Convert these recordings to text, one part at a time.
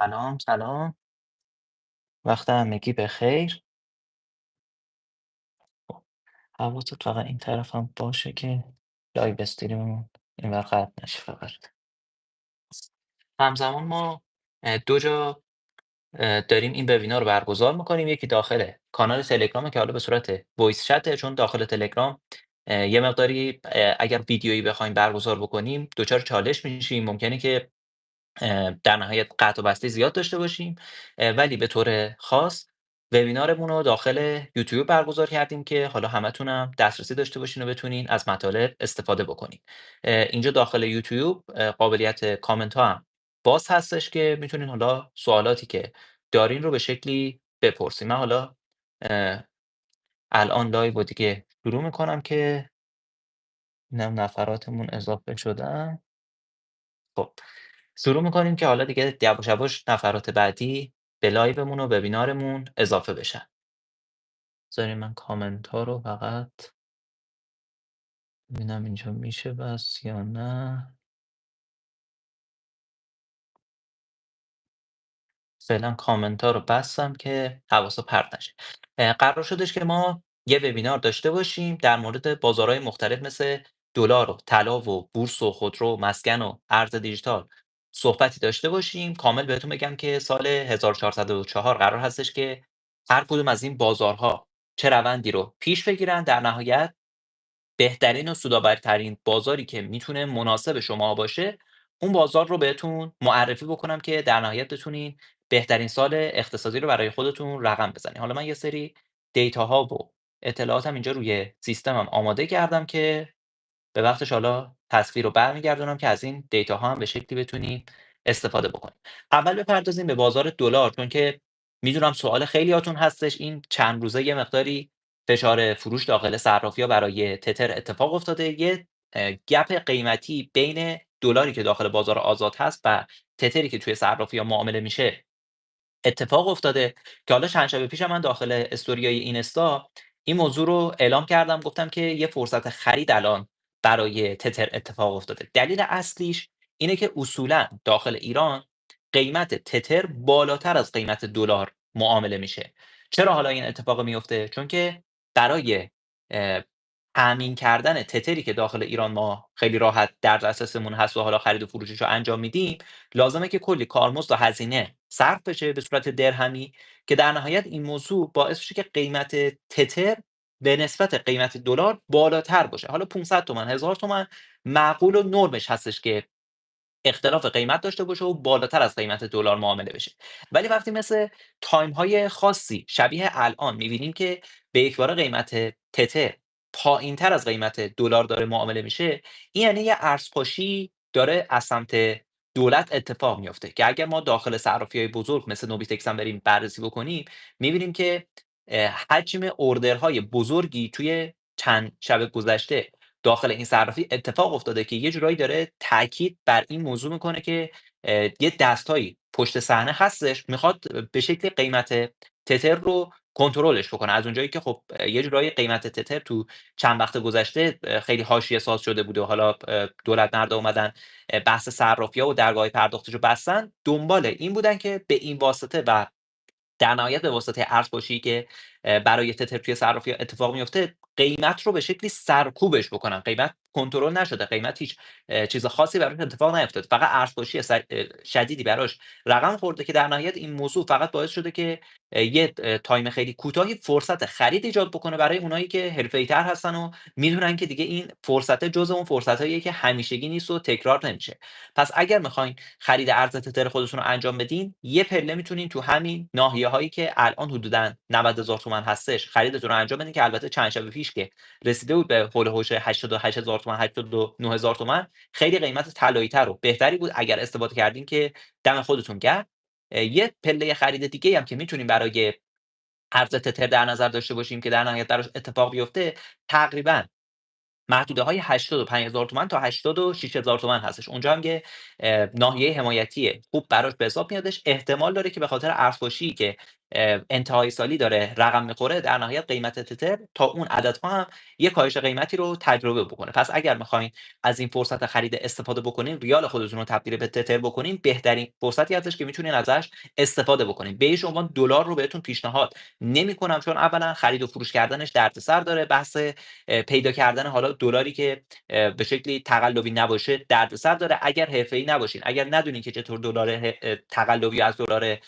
سلام، سلام. وقت همگی بخیر. خب، حواست فقط این طرف هم باشه که لایو استریممون اینور قطع نشه فقط. همزمان ما 2 جا داریم این وبینار رو برگزار می‌کنیم. یکی داخل کانال تلگرامه که حالا به صورت وایس چته، چون داخل تلگرام یه مقداری اگر ویدیویی بخوایم برگزار بکنیم دچار چالش میشیم. ممکنه که در نهایت قطع و بسته زیاد داشته باشیم، ولی به طور خاص وبینارمون رو داخل یوتیوب برگزار کردیم که حالا همتونم دسترسی داشته باشین و بتونین از مطالب استفاده بکنین. اینجا داخل یوتیوب قابلیت کامنت ها هم باز هستش که میتونین حالا سوالاتی که دارین رو به شکلی بپرسین. من حالا اه، الان لایو رو دیگه شروع میکنم که ببینم نفراتمون اضافه شدن. خب، شروع می‌کنیم که حالا دیگه یواش یواش نفرات بعدی به لایومون و وبینارمون اضافه بشن. بذارین من کامنت ها رو فقط ببینم اینجا میشه بس یا نه. فعلا کامنت ها رو بستم که حواسا پرت نشه. قرار شدش که ما یه وبینار داشته باشیم در مورد بازارهای مختلف مثل دلار و طلا و بورس و خودرو و مسکن و ارز دیجیتال صحبتی داشته باشیم. کامل بهتون بگم که سال 1404 قرار هستش که هر کدوم از این بازارها چه روندی رو پیش بگیرن. در نهایت بهترین و سودآورترین بازاری که میتونه مناسب شما باشه، اون بازار رو بهتون معرفی بکنم که در نهایت بتونین بهترین سال اقتصادی رو برای خودتون رقم بزنین. حالا من یه سری دیتاها و اطلاعاتم اینجا روی سیستمم آماده کردم که به وقتش حالا تصویر رو برمیگردونم که از این دیتاها هم به شکلی بتونیم استفاده بکنیم. اول بپردازیم به بازار دلار، چون که میدونم سوال خیلیاتون هستش. این چند روزه یه مقداری فشار فروش داخل صرافی‌ها برای تتر اتفاق افتاده. یه گپ قیمتی بین دلاری که داخل بازار آزاد هست و تتری که توی صرافی‌ها معامله میشه اتفاق افتاده که حالا چند شب پیش هم من داخل استوریای اینستا این موضوع رو اعلام کردم. گفتم که یه فرصت خرید الان برای تتر اتفاق افتاده. دلیل اصلیش اینه که اصولا داخل ایران قیمت تتر بالاتر از قیمت دلار معامله میشه. چرا حالا این اتفاق میفته؟ چون که برای اه، تامین کردن تتری که داخل ایران ما خیلی راحت در دسترسمون هست و حالا خرید و فروشش رو انجام میدیم، لازمه که کلی کارمزد و هزینه صرف بشه به صورت درهمی، که در نهایت این موضوع باعث میشه که قیمت تتر به نسبت قیمت دلار بالاتر باشه. حالا 500 تومن 1000 تومن معقول و نرمش هستش که اختلاف قیمت داشته باشه و بالاتر از قیمت دلار معامله بشه. ولی وقتی مثل تایم‌های خاصی شبیه الان می‌بینیم که به یکباره قیمت تتر پایین‌تر از قیمت دلار داره معامله میشه، این یعنی یه ارزپاشی داره از سمت دولت اتفاق میفته که اگر ما داخل صرافی‌های بزرگ مثل نوبیتکس هم بریم بررسی بکنیم، می‌بینیم که حجم اوردرهای بزرگی توی چند شب گذشته داخل این صرافی اتفاق افتاده که یه جورایی داره تاکید بر این موضوع میکنه که یه دستایی پشت صحنه هستش میخواد به شکل قیمت تتر رو کنترلش بکنه. از اونجایی که خب یه جورایی قیمت تتر تو چند وقت گذشته خیلی حاشیه ساز شده بوده و حالا دولت مردا اومدن بحث صرافی‌ها و درگاه پرداختش رو بستن، دنبال این بودن که به این واسطه و در نهایت به واسطه ارزپاشی که برای تتر توی صرافی‌ها اتفاق میفته قیمت رو به شکلی سرکوبش بکنن. قیمت کنترل نشده، قیمت هیچ چیز خاصی براش اتفاق نیفتاده، فقط ارزپاشی شدیدی براش رقم خورده که در نهایت این موضوع فقط باعث شده که یه تایم خیلی کوتاهی فرصت خرید ایجاد بکنه برای اونایی که حرفه‌ای‌تر هستن و میدونن که دیگه این فرصت جزء اون فرصتاییه که همیشگی نیست و تکرار نمیشه. پس اگر میخواین خرید ارز تتر خودتون رو انجام بدین، یه پله میتونین تو همین ناحیه‌هایی که الان حدوداً 90,000 تومان هستش خریدتون رو انجام بدین، که البته چند شب پیش که رسیده بود به هول و هوش 88,000 تومان 89,000 تومان، خیلی قیمت طلایی‌تر و بهتری بود. اگر استفاده کردین که دم خودتون گرم. یه پله خرید دیگه هم که میتونیم برای ارز تتر در نظر داشته باشیم که در نهایت براش اتفاق بیفته، تقریبا محدوده‌های 85,000 تومان تا 86,000 تومان هستش. اونجا هم یه ناحیه حمایتی خوب براش به حساب میادش. احتمال داره که به خاطر ارزپاشی که انتهای سالی داره رقم میخوره، در نهایت قیمت تتر تا اون عددها هم یه کاهش قیمتی رو تجربه بکنه. پس اگر میخواین از این فرصت خرید استفاده بکنین، ریال خودتون رو تبدیل به تتر بکنین، بهترین فرصتی هستش که میتونین ازش استفاده بکنین. به هیچ عنوان دلار رو بهتون پیشنهاد نمیکنم، چون اولا خرید و فروش کردنش دردسر داره، بحث پیدا کردن حالا دلاری که به شکلی تقلبی نباشه دردسر داره. اگر حرفه‌ای نباشین، اگر ندونین که چطور دلار تقلبی از دلار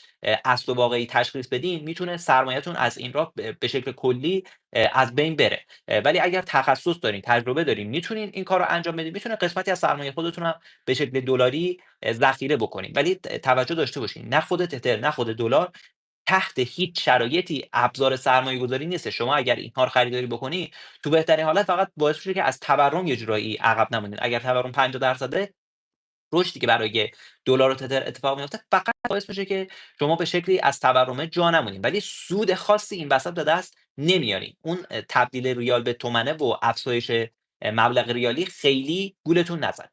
اصل و واقعی تشخیص بدین، میتونه سرمایه‌تون از این راه به شکل کلی از بین بره. ولی اگر تخصص دارین، تجربه دارین، میتونین این کار رو انجام بدین، میتونه قسمتی از سرمایه خودتون هم به شکل دلاری ذخیره بکنین. ولی توجه داشته باشین، نه خود تتر نه خود دلار تحت هیچ شرایطی ابزار سرمایه‌گذاری نیست. شما اگر اینها رو خریداری بکنی، تو بهترین حالت فقط باعث میشه که از تورم یه جورایی عقب نمونید. اگر تورم 50% رشدی که برای دلار و تتر اتفاق میفته فقط باعث میشه که شما به شکلی از تورم جا نمونید، ولی سود خاصی این وسط به دست نمیارین. اون تبدیل ریال به تومنه و افزایش مبلغ ریالی خیلی گولتون نزن.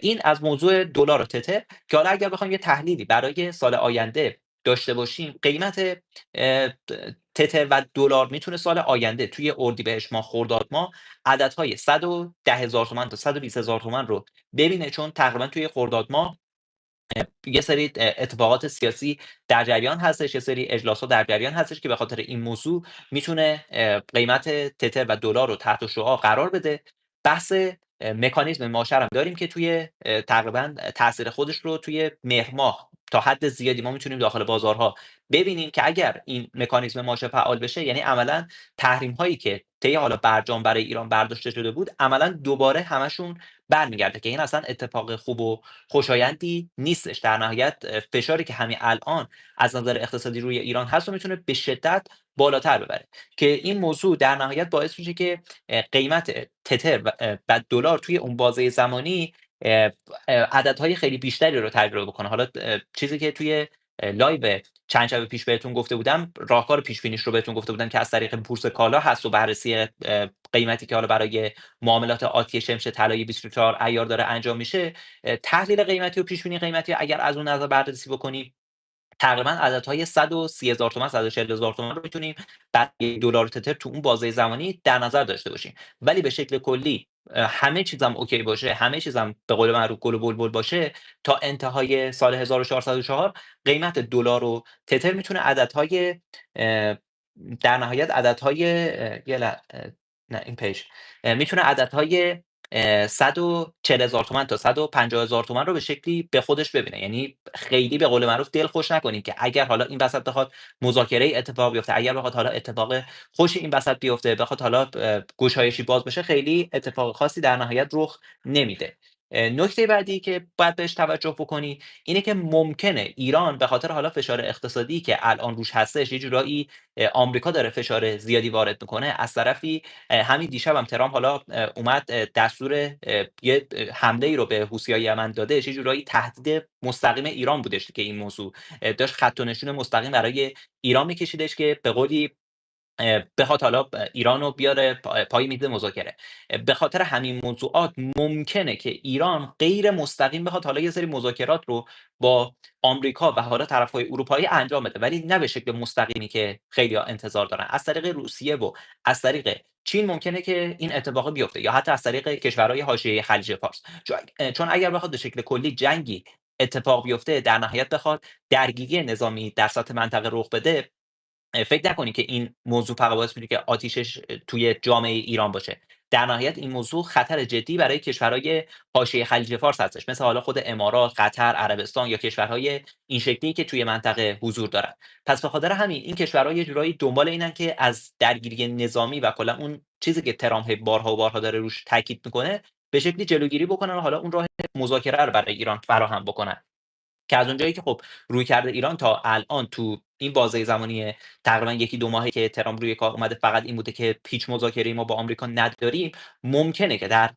این از موضوع دلار و تتر. که حالا اگر بخوایم یه تحلیلی برای سال آینده داشته باشیم، قیمت تتر و دلار میتونه سال آینده توی اردیبهشت ماه، خرداد ماه عددهای 110,000 تومان تا 120,000 تومان رو ببینه، چون تقریبا توی خرداد ماه یه سری اتفاقات سیاسی در جریان هستش، یه سری اجلاس‌ها در جریان هستش که به خاطر این موضوع میتونه قیمت تتر و دلار رو تحت شعاع قرار بده. بحث مکانیزم ماشه هم داریم که توی تقریبا تاثیر خودش رو توی مهر ماه تا حد زیادی ما میتونیم داخل بازارها ببینیم که اگر این مکانیزم ماشه فعال بشه، یعنی عملا تحریم هایی که طی حالا برجام برای ایران برداشته شده بود عملا دوباره همشون برمیگرده، که این اصلا اتفاق خوب و خوشایندی نیستش. در نهایت فشاری که همین الان از نظر اقتصادی روی ایران هست رو میتونه به شدت بالاتر ببره، که این موضوع در نهایت باعث میشه که قیمت تتر و دلار توی اون بازه زمانی عددهای خیلی بیشتری رو تجربه بکنه. حالا چیزی که توی لایو چند شب پیش بهتون گفته بودم، راهکار پیش بینیش رو بهتون گفته بودم که از طریق بورس کالا هست و بررسی قیمتی که حالا برای معاملات آتی شمش طلای 24 عیار داره انجام میشه. تحلیل قیمتی و پیش بینی قیمتی اگر از اون نظر بررسی بکنیم، تقریبا عددهای 130,000 تومان 140,000 تومان رو میتونیم برای دلار تتر تو اون بازه زمانی در نظر داشته باشیم. ولی به شکل کلی همه چیزم اوکی باشه، همه چیزم به قول معروف گل و بلبل باشه، تا انتهای سال 1404 قیمت دلار و تتر میتونه عددهای در نهایت عددهای نه این پیج میتونه عددهای 140,000 تومان تا 150,000 تومان رو به شکلی به خودش ببینه. یعنی خیلی به قول معروف دل خوش نکنید که اگر حالا این وسط بخواد مذاکره اتفاق بیفته، اگر بخواد حالا اتفاق خوشی این وسط بیفته، بخواد حالا گشایشی باز بشه، خیلی اتفاق خاصی در نهایت رخ نمیده. نکته بعدی که باید بهش توجه بکنی اینه که ممکنه ایران به خاطر حالا فشار اقتصادی که الان روش هستش، یه جورایی آمریکا داره فشار زیادی وارد میکنه، از طرفی همین دیشب هم ترامپ حالا اومد دستور یه حمله ای رو به حوثیای یمن داده. یه جورایی تهدید مستقیم ایران بودش که این موضوع داشت خط و نشون مستقیم برای ایران میکشیدش که به قولی بخواد حالا ایران رو بیاره پای میز مذاکره. به خاطر همین موضوعات ممکنه که ایران غیر مستقیم بخواد حالا یه سری مذاکرات رو با آمریکا و حالا طرف‌های اروپایی انجام بده، ولی نه به شکل مستقیمی که خیلی‌ها انتظار دارن. از طریق روسیه و از طریق چین ممکنه که این اتفاق بیفته، یا حتی از طریق کشورهای حاشیه خلیج فارس. چون اگر بخواد به شکل کلی جنگی اتفاق بیفته، در نهایت بخواد درگیری نظامی در سطح منطقه رخ بده، فکر نکنید که این موضوع فقط باعث میشه که آتیشش توی جامعه ایران باشه. در نهایت این موضوع خطر جدی برای کشورهای حاشیه خلیج فارس هستش، مثل حالا خود امارات، قطر، عربستان یا کشورهای این شکلی که توی منطقه حضور دارن. پس به خاطر همین این کشورها یه جورایی دنبال اینن که از درگیری نظامی و کلا اون چیزی که ترامپ بارها و بارها داره روش تاکید میکنه به شکلی جلوگیری بکنن و حالا اون راه مذاکره رو برای ایران فراهم بکنن. که از اونجایی که خب رویکرد ایران تا الان تو این بازه زمانی تقریبا یکی دو ماهی که ترامپ روی کار اومده فقط این بوده که هیچ مذاکره‌ای ما با آمریکا نداریم، ممکنه که در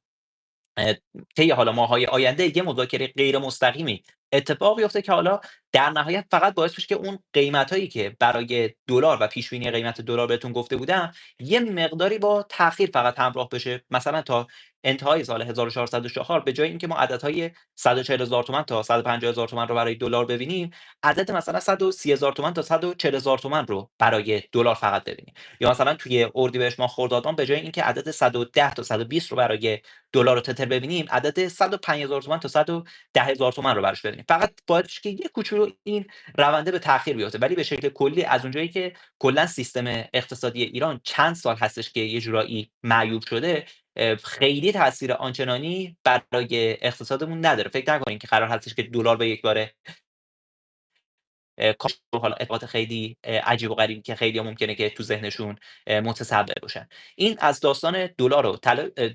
طی حالا ماه‌های آینده یه مذاکره غیر مستقیمی اتفاق بیفته که حالا در نهایت فقط باعث میشه که اون قیمتایی که برای دلار و پیش بینی قیمت دلار بهتون گفته بودم، یه مقداری با تأخیر فقط همراه بشه. مثلا تا انتهای سال 1404 به جای اینکه ما عددهای 140,000 تومان تا 150,000 تومان رو برای دلار ببینیم، عدد مثلا 130,000 تومان تا 140,000 تومان رو برای دلار فقط ببینیم. یا مثلا توی اردیبهشت ماه خرداد ماه به جای اینکه عدد 110 تا 120 رو برای دلار و تتر ببینیم، عدد 105,000 تومان تا 110,000 تومان رو براش ببینیم. فقط باید که یه کوچولو این رونده به تأخیر بیفته، ولی به شکل کلی از اونجایی که کلا سیستم اقتصادی ایران چند سال هستش که یه جورایی معیوب شده، خیلی تاثیر آنچنانی برای اقتصادمون نداره. فکر نکنین که قرار هستش که دلار به یک باره کاهش رو، حالا اتفاقات خیلی عجیب و غریبی که خیلی‌ها ممکنه که تو ذهنشون متصور باشن. این از داستان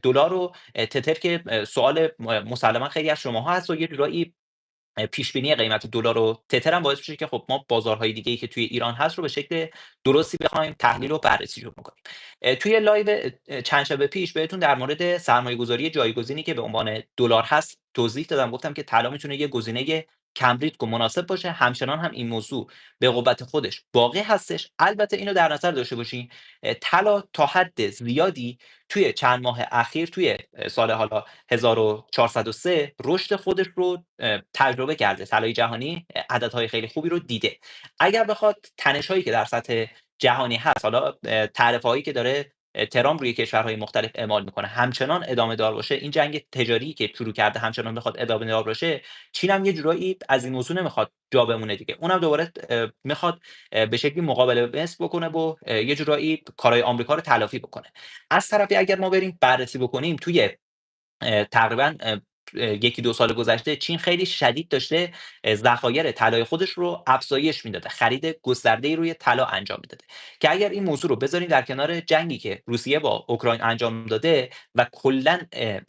دلار و تتر که سوال مسلما خیلی از شماها هست و یه جورایی پیش بینی قیمت دلار و تتر هم باعث میشه که خب ما بازارهای دیگه‌ای که توی ایران هست رو به شکل درستی بخوایم تحلیل و بررسیشون بکنیم. توی لایو چند شب پیش بهتون در مورد سرمایه‌گذاری جایگزینی که به عنوان دلار هست توضیح دادم. گفتم که طلا میتونه یه گزینه کم ریسک و مناسب باشه. همچنان هم این موضوع به قوت خودش باقی هستش. البته اینو در نظر داشته باشین طلا تا حد زیادی توی چند ماه اخیر توی سال حالا 1403 رشد خودش رو تجربه کرده. طلای جهانی عددهای خیلی خوبی رو دیده. اگر بخواد تنش‌هایی که در سطح جهانی هست، حالا تعرفه‌هایی که داره ترامپ روی کشورهای مختلف اعمال میکنه، همچنان ادامه دار باشه، این جنگ تجاری که شروع کرده همچنان بخواد ادامه دار باشه، چین هم یه جورایی از این موضوع نمیخواد جا بمونه دیگه. اونم دوباره میخواد به شکلی مقابله مثل بکنه و یه جورایی کارهای آمریکا رو تلافی بکنه. از طرفی اگر ما بریم بررسی بکنیم توی تقریبا 1-2 سال گذشته، چین خیلی شدید داشته ذخایر طلای خودش رو افزایش میداده، خرید گسترده‌ای روی طلا انجام میداده. که اگر این موضوع رو بذاریم در کنار جنگی که روسیه با اوکراین انجام داده و کلا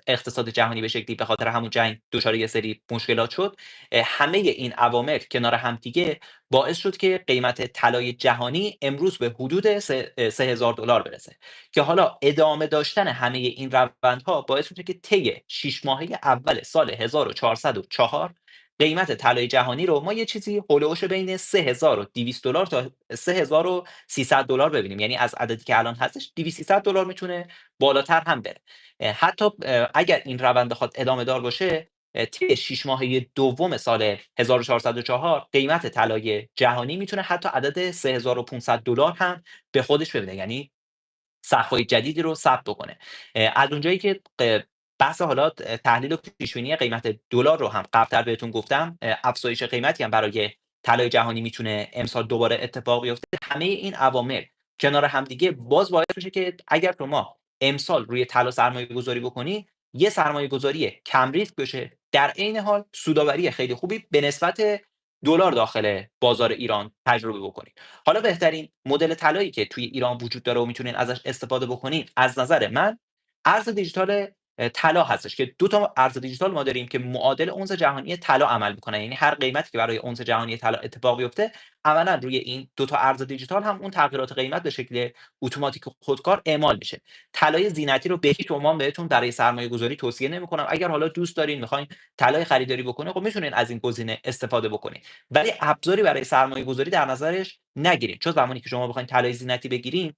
اقتصاد جهانی به شکلی به خاطر همون جنگ دچار یه سری مشکلات شد، همه این عوامل کنار هم دیگه باعث شد که قیمت طلای جهانی امروز به حدود $3000 برسه. که حالا ادامه داشتن همه این روندها باعث میشه که طی 6 ماهه اول سال 1404 قیمت طلای جهانی رو ما یه چیزی هولوش بین $3200 تا $3300 ببینیم. یعنی از عددی که الان هستش $200-300 میتونه بالاتر هم بره. حتی اگر این روند بخواد ادامه دار باشه، طی 6 ماهه دوم سال 1404 قیمت طلای جهانی میتونه حتی عدد $3500 هم به خودش ببینه. یعنی سقف‌های جدیدی رو ثبت بکنه. از اونجایی که بحث حالا تحلیل و پیش‌بینی قیمت دلار رو هم قبل‌تر بهتون گفتم، افزایش قیمتی هم برای طلای جهانی میتونه امسال دوباره اتفاق بیفته. همه این عوامل کنار همدیگه باز باعث میشه که اگر شما امسال روی طلا سرمایه‌گذاری بکنی، یه سرمایه‌گذاری کم ریسک بشه، در عین حال سودآوری خیلی خوبی به نسبت دلار داخل بازار ایران تجربه بکنید. حالا بهترین مدل طلایی که توی ایران وجود داره و میتونین ازش استفاده بکنین از نظر من ارز دیجیتال طلا هستش که دو تا ارز دیجیتال ما داریم که معادل اونس جهانی طلا عمل میکنن. یعنی هر قیمتی که برای اونس جهانی طلا اتفاق بیفته، عملا روی این دو تا ارز دیجیتال هم اون تغییرات قیمت به شکل اتوماتیک و خودکار اعمال میشه. طلای زینتی رو به هیچ عنوان بهتون برای سرمایه گذاری توصیه نمیکنم. اگر حالا دوست دارین میخواین طلای خریداری بکنین، خب میتونین از این گزینه استفاده بکنین، ولی ابزاری برای سرمایه‌گذاری در نظرش نگیرید. چون زمانی که شما بخواید طلای زینتی بگیرین،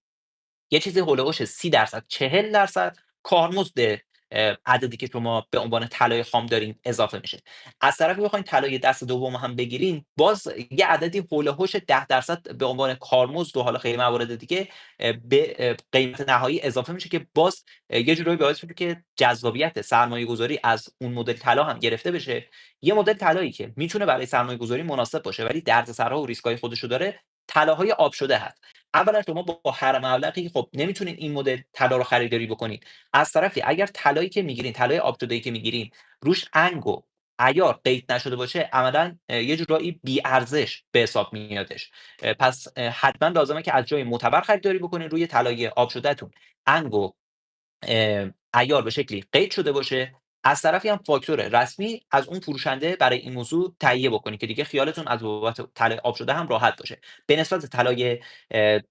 یه چیزی هولوش 30% 40% کارمزد عددی که شما به عنوان طلای خام دارین اضافه میشه. از طرفی بخواید طلای دست دوم هم بگیرین، باز یه عددی هولوش 10% به عنوان کارمزد و حالا خیلی موارد دیگه به قیمت نهایی اضافه میشه که باز یه جورایی باعث میشه که جذابیت سرمایه‌گذاری از اون مدل طلا هم گرفته بشه. یه مدل طلایی که میتونه برای سرمایه‌گذاری مناسب باشه ولی دردسرها و ریسک‌های خودشو داره، طلاهای آب شده هست. اولا شما با هر مبلغی خب نمیتونین این مدل طلا رو خریداری بکنید. از طرفی اگر طلایی که میگیرین، طلای آب شده‌ای که میگیرین، روش عنگ و عیار قید نشده باشه، عملا یه جورایی بی ارزش به حساب میادش. پس حتما لازمه که از جای معتبر خریداری بکنین. روی طلای آب شدهتون عنگ و عیار به شکلی قید شده باشه. از طرفی هم فاکتور رسمی از اون فروشنده برای این موضوع تهیه بکنید که دیگه خیالتون از بابت طلای آب شده هم راحت باشه. به نسبت طلای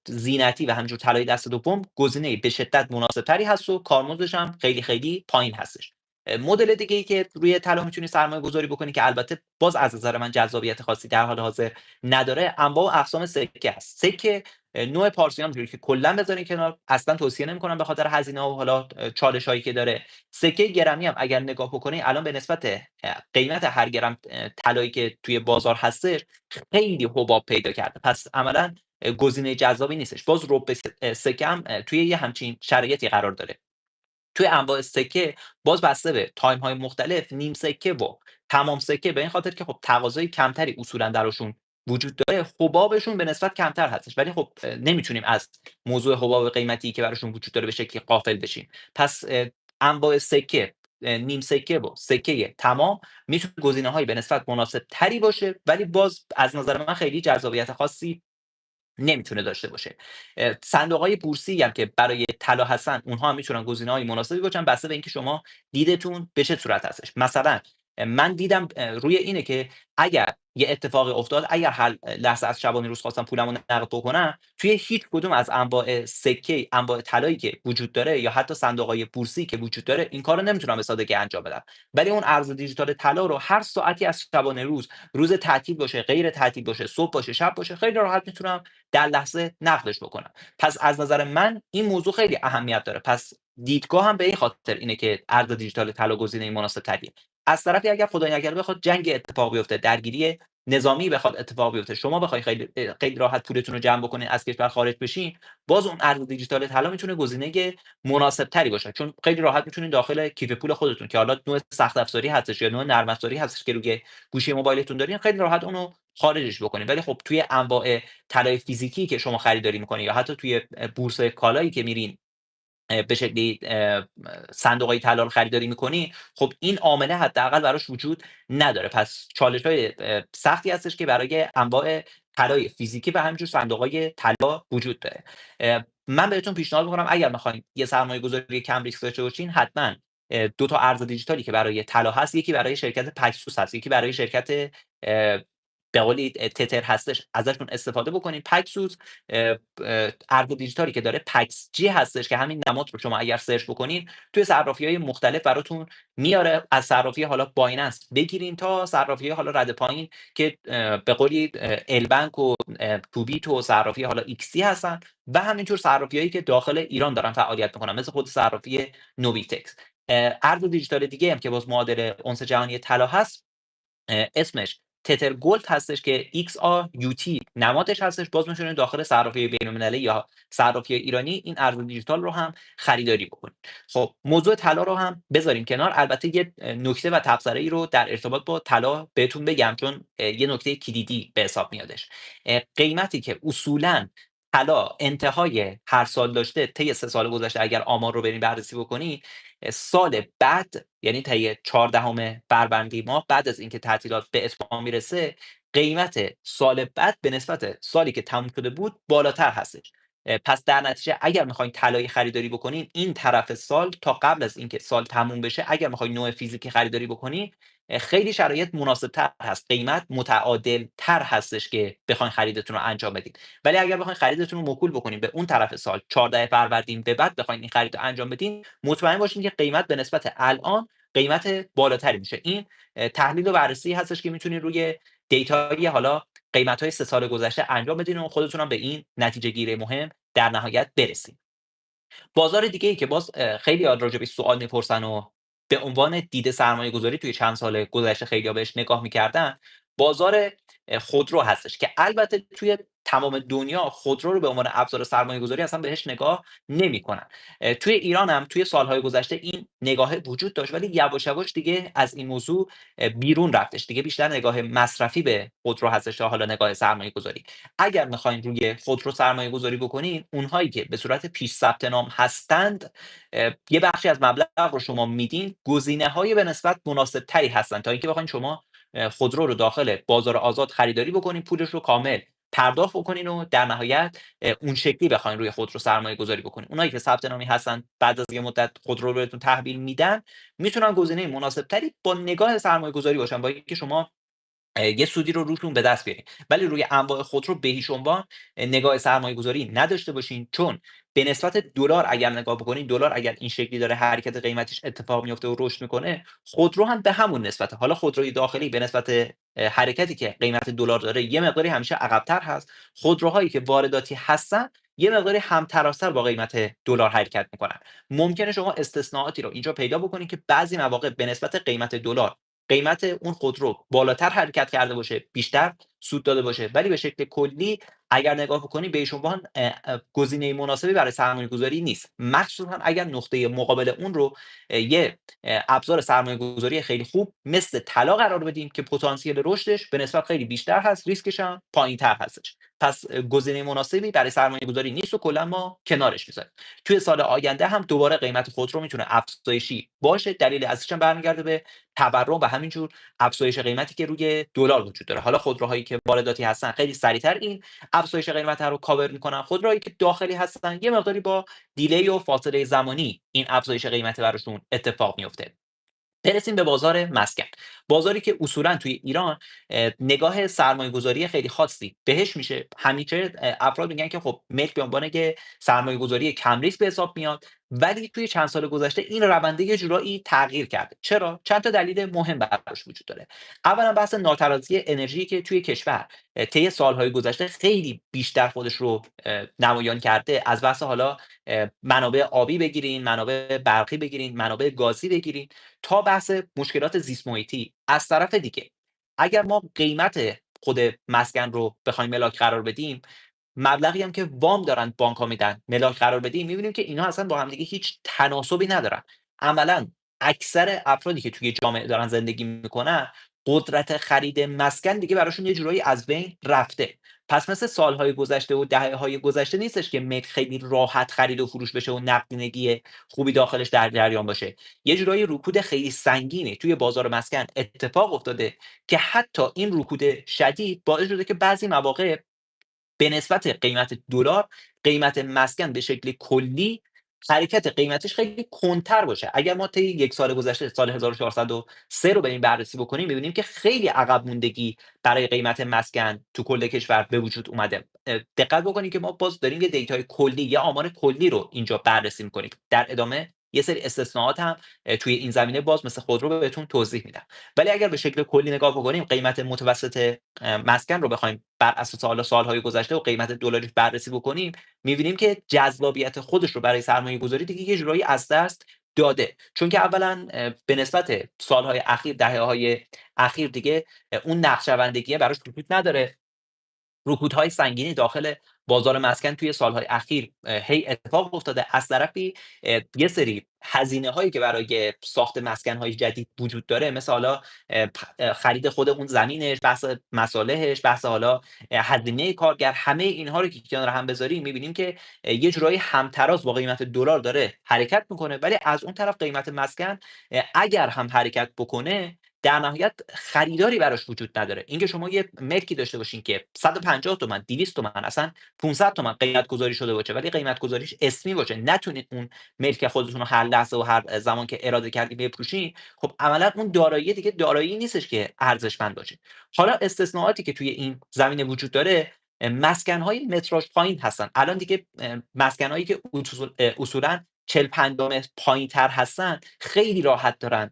زینتی و همینجور طلای دست دوم، گزینه به شدت مناسب‌تری هست و کارمزدش هم خیلی خیلی پایین هستش. مدل دیگه‌ای که روی طلا میتونی سرمایه‌گذاری بکنی که البته باز از نظر من جذابیت خاصی در حال حاضر نداره، انواع و اقسام سکه هست. سکه نوع پارسی هم که کلا بذارین کنار، اصلا توصیه نمی‌کنم به خاطر هزینه‌ها و حالا چالش‌هایی که داره. سکه گرمی هم اگر نگاه بکنی الان به نسبت قیمت هر گرم طلایی که توی بازار هستش خیلی حباب پیدا کرده. پس عملاً گزینه جذابی نیستش. باز رب سکه هم توی یه همچین شرایطی قرار داره. توی انواع سکه باز بسته به تایم‌های مختلف نیم سکه و تمام سکه، به این خاطر که خب تقاضای کمتری اصولا درشون وجود داره، حبابشون به نسبت کمتر هستش، ولی خب نمیتونیم از موضوع حباب قیمتی که براشون وجود داره به شکلی غافل بشیم. پس انواع سکه، نیم سکه و سکه تمام میتونه گزینه‌هایی به نسبت مناسب تری باشه، ولی باز از نظر من خیلی جذابیت خاصی نمیتونه داشته باشه. صندوق‌های بورسی هم که برای طلا هستن، اونها هم میتونن گزینه‌های مناسبی باشن بسته به اینکه شما دیدتون به چه صورت هستش. مثلا من دیدم روی اینه که اگر یه اتفاقی افتاد، اگر هر لحظه از شبانه روز خواستم پولمو نقد بکنم، توی هیچ کدوم از انواع سکه، انواع طلایی که وجود داره یا حتی صندوق‌های بورسی که وجود داره، این کارو نمیتونم به سادگی انجام بدم. ولی اون ارز دیجیتال طلا رو هر ساعتی از شبانه روز تعطیل باشه، غیر تعطیل باشه، صبح باشه، شب باشه، خیلی راحت میتونم در لحظه نقدش بکنم. پس از نظر من این موضوع خیلی اهمیت داره. پس دیدگاهم به این خاطر اینه که ارز دیجیتال طلا گزینه مناسب تریه. از طرفی اگر خدای نکرده بخواد جنگ اتفاق بیفته، درگیری نظامی بخواد اتفاق بیفته، شما بخواید خیلی راحت پولتون رو جمع بکنین از کشور خارج بشین، باز اون ارز دیجیتال طلا میتونه گزینه مناسب تری باشه، چون خیلی راحت میتونین داخل کیف پول خودتون که حالا نوع سخت افزاری هستش یا نوع نرم افزاری هستش که روی گوشی موبایلتون دارین، خیلی راحت اونو خارجش بکنین. ولی خب توی انواع طلای فیزیکی که شما خریداری میکنین یا حتی توی بورس کالایی که میرین به شکلی صندوق‌های طلا رو خریداری می‌کنی، خب این عامله حداقل براش وجود نداره. پس چالش‌های سختی هستش که برای انواع طلای فیزیکی و همینجور صندوق‌های طلا وجود داره. من بهتون پیشنهاد می‌کنم اگر می‌خواین یه سرمایه‌گذاری کم ریسک داشته باشین، حتماً 2 تا ارز دیجیتالی که برای طلا هست، یکی برای شرکت پکسوس هست، یکی برای شرکت به قولی تتر هستش، ازشون استفاده بکنین. پکسوس ارز دیجیتالی که داره پکس جی هستش که همین نماد رو شما اگر سرچ بکنین توی صرافی‌های مختلف براتون میاره. از صرافی حالا بایننس بگیرین تا صرافی حالا رد پایین که به قولی البنک و کوبیت و صرافی حالا ایکسی هستن و همینطور صرافی‌هایی که داخل ایران دارن فعالیت میکنن مثل خود صرافی نوبیتکس. ارز دیجیتال دیگه هم که باز معادل اونس جهانی طلا هست، اسمش تتر گلد هستش که XRUT نمادش هستش. باز میتونید داخل صرافی بین‌المللی یا صرافی ایرانی این ارز دیجیتال رو هم خریداری بکنید. خب موضوع طلا رو هم بذاریم کنار. البته یه نکته و تبصره‌ای رو در ارتباط با طلا بهتون بگم، چون یه نکته کلیدی به حساب میادش. قیمتی که اصولاً طلا انتهای هر سال داشته، طی 3 سال گذشته اگر آمار رو بریم بررسی بکنید، سال بعد یعنی طی 14 فروردین ماه بعد از اینکه تعطیلات به اتمام میرسه، قیمت سال بعد به نسبت سالی که تموم شده بود بالاتر هستش. پس در نتیجه اگر میخواین طلای خریداری بکنین این طرف سال تا قبل از اینکه سال تموم بشه، اگر میخواین نوع فیزیکی خریداری بکنین، خیلی شرایط مناسب‌تر هست، قیمت متعادل‌تر هستش که بخواین خریدتون رو انجام بدین. ولی اگر بخواین خریدتون رو موکول بکنین به اون طرف سال 14 فروردین به بعد بخواین این خرید رو انجام بدین، مطمئن باشین که قیمت به نسبت الان قیمت بالاتری میشه. این تحلیل و بررسی هستش که میتونین روی دیتای حالا قیمت‌های 3 سال گذشته انجام بدین و خودتون هم به این نتیجه گیری مهم در نهایت برسین. بازار دیگه‌ای که باز خیلی‌ها راجع سوال می‌پرسن و به عنوان دید سرمایه‌گذاری توی چند سال گذشته خیلی‌ها بهش نگاه می‌کردن، بازار خودرو هستش که البته توی تمام دنیا خودرو رو به عنوان ابزار سرمایه‌گذاری اصلا بهش نگاه نمی‌کنن. توی ایران هم توی سال‌های گذشته این نگاه وجود داشت، ولی یواش یواش دیگه از این موضوع بیرون رفتش. دیگه بیشتر نگاه مصرفی به خودرو هستش تا حالا نگاه سرمایه‌گذاری. اگر میخواین روی خودرو سرمایه گذاری بکنین، اونهایی که به صورت پیش ثبت نام هستند، یه بخشی از مبلغ رو شما میدین، گزینه های به نسبت مناسب تری هستند تا اینکه بخواین شما خودرو رو داخل بازار آزاد خریداری بکنین، پولش رو کامل پرداخت بکنین و در نهایت اون شکلی بخواین روی خودرو سرمایه گذاری بکنین. اونایی که ثبت نامی هستن بعد از یه مدت خودرو رو بهتون تحویل میدن، میتونن گزینه مناسب تری با نگاه سرمایه گذاری باشن، با اینکه شما یه سودی رو روشون به دست بیارین. ولی روی انواع خودرو به‌هیچ عنوان نگاه سرمایه‌گذاری نداشته باشین، چون به نسبت دلار اگر نگاه بکنین، دلار اگر این شکلی داره حرکت قیمتیش اتفاق میفته و رشد میکنه، خودرو هم به همون نسبته. حالا خودروی داخلی به نسبت حرکتی که قیمت دلار داره یه مقداری همیشه عقب‌تر هست. خودروهایی که وارداتی هستن یه مقداری هم‌تراس‌تر با قیمت دلار حرکت میکنن. ممکنه شما استثناءاتی رو اینجا پیدا بکنید که بعضی مواقع به نسبت قیمت دلار قیمت اون خودرو بالاتر حرکت کرده باشه، بیشتر سود داده باشه، ولی به شکل کلی اگر نگاه بکنی به شما گزینه مناسبی برای سرمایه‌گذاری نیست. مخصوصا اگر نقطه مقابل اون رو یه ابزار سرمایه‌گذاری خیلی خوب مثل طلا قرار بدیم که پتانسیل رشدش به نسبت خیلی بیشتر هست، ریسکش هم پایین‌تر هستش. پس گزینه مناسبی برای سرمایه‌گذاری نیست و کلا ما کنارش می‌ذاریم. توی سال آینده هم دوباره قیمت خودرو میتونه افزایشی باشه. دلیل اصلیش هم برمیگرده به تورم و همینجور افزایش قیمتی که روی دلار وجود داره. حالا خودروهایی که وارداتی هستن خیلی سریعتر این افزایش قیمت رو کاور میکنن، خودروهایی که داخلی هستن یه مقداری با دیلی و فاصله زمانی این افزایش قیمت براشون اتفاق میفته. برسیم به بازار مسکن. بازاری که اصولا توی ایران نگاه سرمایه‌گذاری خیلی خاصی بهش میشه. همیشه افراد میگن که خب ملک به عنوان که سرمایه‌گذاری کم ریسک به حساب میاد، ولی توی چند سال گذشته این رونده یه جورایی تغییر کرده. چرا؟ چند تا دلیل مهم براش وجود داره. اولا بحث ناترازی انرژی که توی کشور طی سال‌های گذشته خیلی بیشتر خودش رو نمایان کرده. از بحث حالا منابع آبی بگیرین، منابع برقی بگیرین، منابع گازی بگیرین، تا بحث مشکلات زیست محیطی. از طرف دیگه اگر ما قیمت خود مسکن رو بخوایم ملاک قرار بدیم، مبلغی هم که وام دارن بانک‌ها میدن ملاک قرار بدیم، می‌بینیم که اینها اصلا با همدیگه هیچ تناسبی ندارن. عملاً اکثر افرادی که توی جامعه دارن زندگی میکنن، قدرت خرید مسکن دیگه براشون یه جورایی از بین رفته. پس مثل سال‌های گذشته و دهه‌های گذشته نیستش که ملک خیلی راحت خرید و فروش بشه و نقدینگی خوبی داخلش در جریان باشه. یه جورایی رکود خیلی سنگینی توی بازار مسکن اتفاق افتاده که حتی این رکود شدید باعث شده که بعضی مواقع به نسبت قیمت دلار، قیمت مسکن به شکل کلی حرکت قیمتش خیلی کندتر باشه. اگر ما طی یک سال گذشته، سال 1403 رو بریم بررسی بکنیم، می‌بینیم که خیلی عقب موندگی برای قیمت مسکن تو کل کشور به وجود اومده. دقت بکنید که ما باز داریم یه دیتای کلی، یه آمار کلی رو اینجا بررسی می‌کنیم. در ادامه یه سری استثناءات هم توی این زمینه باز مثل خودرو بهتون توضیح میدم. ولی اگر به شکل کلی نگاه بکنیم، قیمت متوسط مسکن رو بخوایم بر اساس حالا سال‌های گذشته و قیمت دلاریش بررسی بکنیم، می‌بینیم که جذابیت خودش رو برای سرمایه‌گذاری دیگه یه جورایی از دست داده. چون که اولا به نسبت سال‌های اخیر، دهه‌های اخیر دیگه اون نقشه‌بندیه براش وجود نداره. رکودهای سنگینی داخل بازار مسکن توی سال‌های اخیر هی اتفاق افتاده. از طرفی یه سری هزینه‌هایی که برای ساخت مسکن‌های جدید وجود داره، مثل حالا خرید خود اون زمینش، بحث مصالحش، بحث حالا هزینه کارگر، همه اینها رو که کنار هم بذاریم می‌بینیم که یه جورایی هم‌تراز با قیمت دلار داره حرکت می‌کنه. ولی از اون طرف قیمت مسکن اگر هم حرکت بکنه، در نهایت خریداری براش وجود نداره. اینکه شما یه ملکی داشته باشین که 150 تومن، 200 تومن، اصلا 500 تومن قیمت گذاری شده باشه، ولی قیمت گذاریش اسمی باشه، نتونید اون ملک خودتون رو هر لحظه و هر زمان که اراده کردید بفروشین، خب عملا اون دارایی دیگه دارایی نیستش که ارزشمند باشه. حالا استثناءاتی که توی این زمینه وجود داره، مسکن‌های متراژ پایین هستن. الان دیگه مسکن‌هایی که اصولا 40-50 متر پایین‌تر هستن، خیلی راحت دارن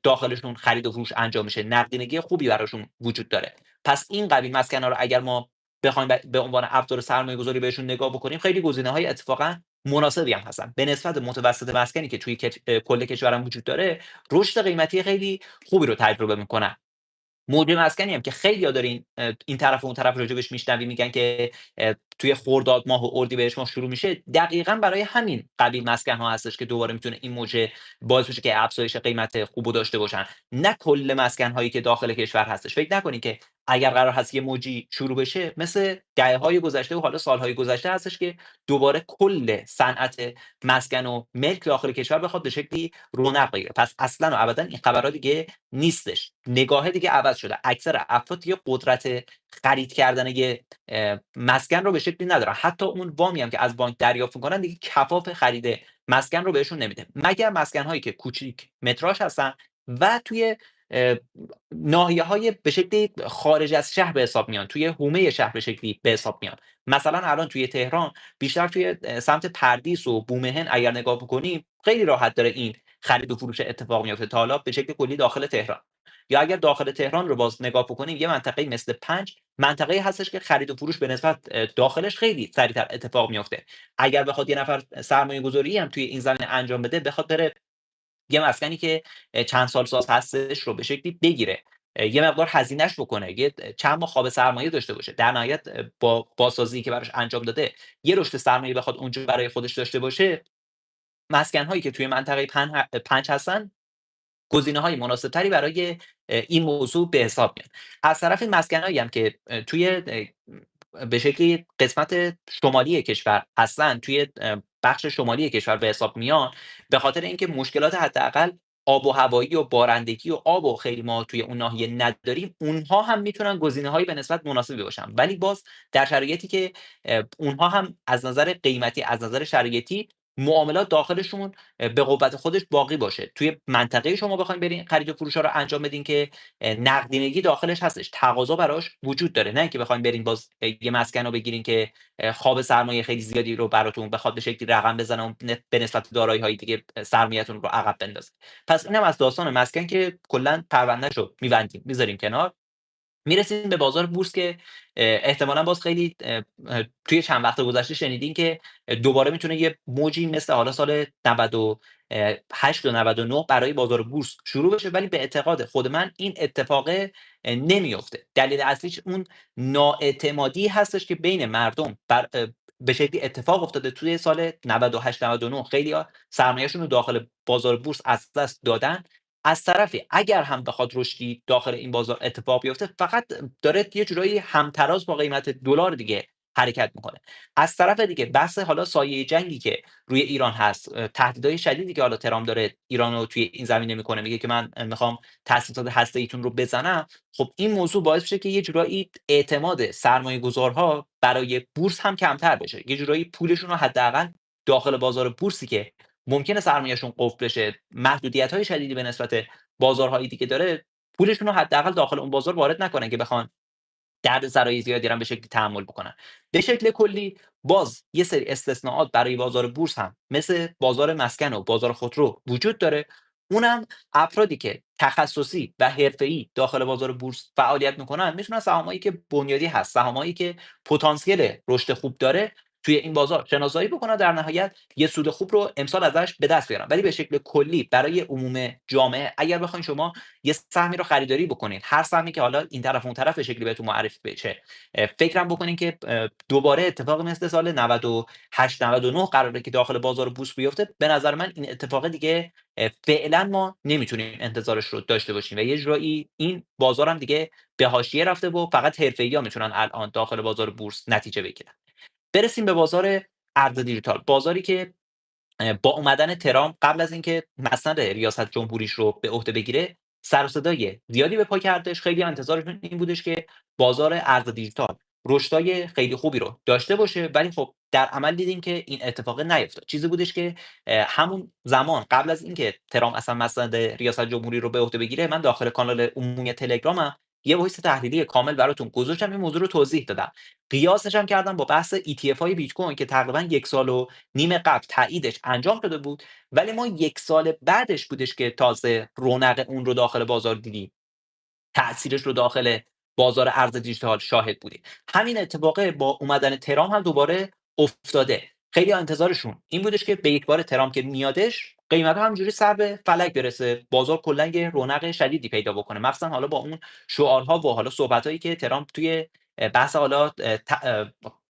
داخلشون خرید و فروش انجام میشه. نقدینگی خوبی براشون وجود داره. پس این قبیل مسکن‌ها رو اگر ما بخوایم به عنوان ابزار سرمایه‌گذاری بهشون نگاه بکنیم، خیلی گزینه‌های اتفاقا مناسبی هم هستن. به نسبت متوسط مسکنی که توی کل کشورم وجود داره، رشد قیمتی خیلی خوبی رو تجربه میکنن. موج مسکنی هم که خیلی‌ها دارین این طرف و اون طرف راجبش میشنویم، میگن که توی خرداد ماه و اردیبهشت ماه شروع میشه، دقیقاً برای همین قبیل مسکن‌ها هستش که دوباره میتونه این موج باعث بشه که افزایش قیمت خوبو داشته باشن. نه کل مسکن‌هایی که داخل کشور هستش. فکر نکنین که اگر قرار هست یه موجی شروع بشه، مثل دهه‌های گذشته و حالا سال‌های گذشته هستش که دوباره کل صنعت مسکن و ملک داخل کشور بخواد به شکلی رونق بگیره. پس اصلًا و ابدا این خبرها دیگه نیستش. نگاه دیگه عوض شده. اکثر افراد دیگه قدرت خرید کردن یه مسکن رو به شکلی ندارن. حتی اون وامی هم که از بانک دریافت میکنن دیگه کفاف خرید مسکن رو بهشون نمیده، مگر مسکن هایی که کوچیک متراژ هستن و توی آآ ناحیه‌های به شکلی خارج از شهر به حساب میان، توی حومه شهر به شکلی به حساب میان. مثلًا الان توی تهران بیشتر توی سمت پردیس و بومهن اگر نگاه بکنیم، خیلی راحت داره این خرید و فروش اتفاق میفته تا حالا به شکل کلی داخل تهران. یا اگر داخل تهران رو باز نگاه بکنیم، یه منطقه‌ای مثل 5 منطقه‌ای هستش که خرید و فروش به نسبت داخلش خیلی سریع‌تر اتفاق میفته. اگر بخواد یه نفر سرمایه‌گذاری هم توی این زمینه انجام بده، بخواد بره یه مسکنی که چند سال ساز هستش رو به شکلی بگیره، یه مقدار هزینه‌اش بکنه، یه چند ماه خواب سرمایه داشته باشه، در نهایت با بازسازی که براش انجام داده، یه رشد سرمایه بخواد اونجا برای خودش داشته باشه، مسکن‌هایی که توی منطقه 5 هستن گزینه‌های مناسب‌تری برای این موضوع به حساب میاد. از طرفی مسکنایی هم که توی به شکلی قسمت شمالی کشور هستن، توی بخش شمالی کشور به حساب میان، به خاطر اینکه مشکلات حداقل آب و هوایی و بارندگی و آب و خیلی ما توی اون ناحیه نداریم، اونها هم میتونن گزینه‌هایی به نسبت مناسبی باشن. ولی باز در شرایطی که اونها هم از نظر قیمتی، از نظر شرایطی معاملات داخلشون به قوت خودش باقی باشه. توی منطقه شما بخواین برین خرید و فروشا رو انجام بدین که نقدینگی داخلش هستش، تقاضا براش وجود داره، نه اینکه بخواین برین باز یه مسکن رو بگیرین که خواب سرمایه خیلی زیادی رو براتون بخواد به شکلی رقم بزنه و به نسبت دارایی‌های دیگه سرمایه‌تون رو عقب بندازه. پس اینم از داستان مسکن که کلا پروندهشو می‌بندیم، می‌ذاریم کنار. میرسیم به بازار بورس که احتمالاً باز خیلی توی چند وقت گذشته شنیدین که دوباره میتونه یه موجی مثل حالا سال 98 و 99 برای بازار بورس شروع بشه، ولی به اعتقاد خود من این اتفاق نمیفته. دلیل اصلیش اون نااعتمادی هستش که بین مردم به شکلی اتفاق افتاده توی سال 98 99. خیلی‌ها سرمایه‌شون رو داخل بازار بورس از دست دادن. از طرفی اگر هم بخواد رشدی داخل این بازار اتفاق بیفته، فقط داره یه جورایی هم‌تراز با قیمت دلار دیگه حرکت میکنه. از طرف دیگه بحث حالا سایه جنگی که روی ایران هست، تهدیدهای شدیدی که حالا ترامپ داره ایران رو توی این زمینه میکنه، میگه که من میخوام تاسیسات هسته‌ایتون رو بزنم. خب این موضوع باعث میشه که یه جورایی اعتماد سرمایه گذارها برای بورس هم کمتر بشه، یه جورایی پولشون رو حداقل داخل بازار بورسی که ممکنه سرمایه‌شون قفل بشه، محدودیت‌های شدیدی به نسبت بازارهای دیگه داره، پولشون رو حداقل داخل اون بازار وارد نکنن که بخوان دردسرای زیادی رو هم به شکلی تحمل بکنن. به شکل کلی باز یه سری استثناءات برای بازار بورس هم مثل بازار مسکن و بازار خودرو وجود داره. اونم افرادی که تخصصی و حرفه‌ای داخل بازار بورس فعالیت میکنن میتونن سهامایی که بنیادی هست، سهامایی که پتانسیل رشد خوب داره توی این بازار شناسایی بکنن، در نهایت یه سود خوب رو امسال ازش به دست بیارن. ولی به شکل کلی برای عموم جامعه اگر بخواین شما یه سهمی رو خریداری بکنین، هر سهمی که حالا این طرف اون طرف به شکلی بهتون معرفی بشه، فکرم بکنین که دوباره اتفاقی مثل سال 98 99 قراره که داخل بازار بورس بیفته. به نظر من این اتفاق دیگه فعلا ما نمیتونیم انتظارش رو داشته باشیم و یه جورایی این بازار هم دیگه به حاشیه رفته و فقط حرفه‌ای‌ها میتونن الان داخل بازار بورس نتیجه بگیرن. برسیم به بازار ارز دیجیتال، بازاری که با اومدن ترامپ قبل از اینکه مسند ریاست جمهوریش رو به عهده بگیره، سر و صدای زیادی به پا کردش. خیلی انتظارشون این بودش که بازار ارز دیجیتال رشدای خیلی خوبی رو داشته باشه، ولی خب در عمل دیدیم که این اتفاق نیفتاد. چیزی بودش که همون زمان قبل از اینکه ترامپ اصلا مسند ریاست جمهوری رو به عهده بگیره، من داخل کانال عمومی تلگرامم یه وایس تحلیلی کامل براتون گذاشتم، این موضوع رو توضیح دادم. قیاسش هم کردم با بحث ETF های بیت کوین که تقریبا 1 سال و نیم قبل تاییدش انجام شده بود، ولی ما 1 سال بعدش بودش که تازه رونق اون رو داخل بازار دیدیم. تأثیرش رو داخل بازار ارز دیجیتال شاهد بودیم. همین اتفاق با اومدن ترامپ هم دوباره افتاده. خیلی‌ها انتظارشون این بودش که به یکبار ترامپ که میادش، قیمت‌ها همینجوری سر به فلک برسه، بازار کلاً یه رونق شدیدی پیدا بکنه. مخصوصا حالا با اون شعارها و حالا صحبتایی که ترامپ توی بحث حالا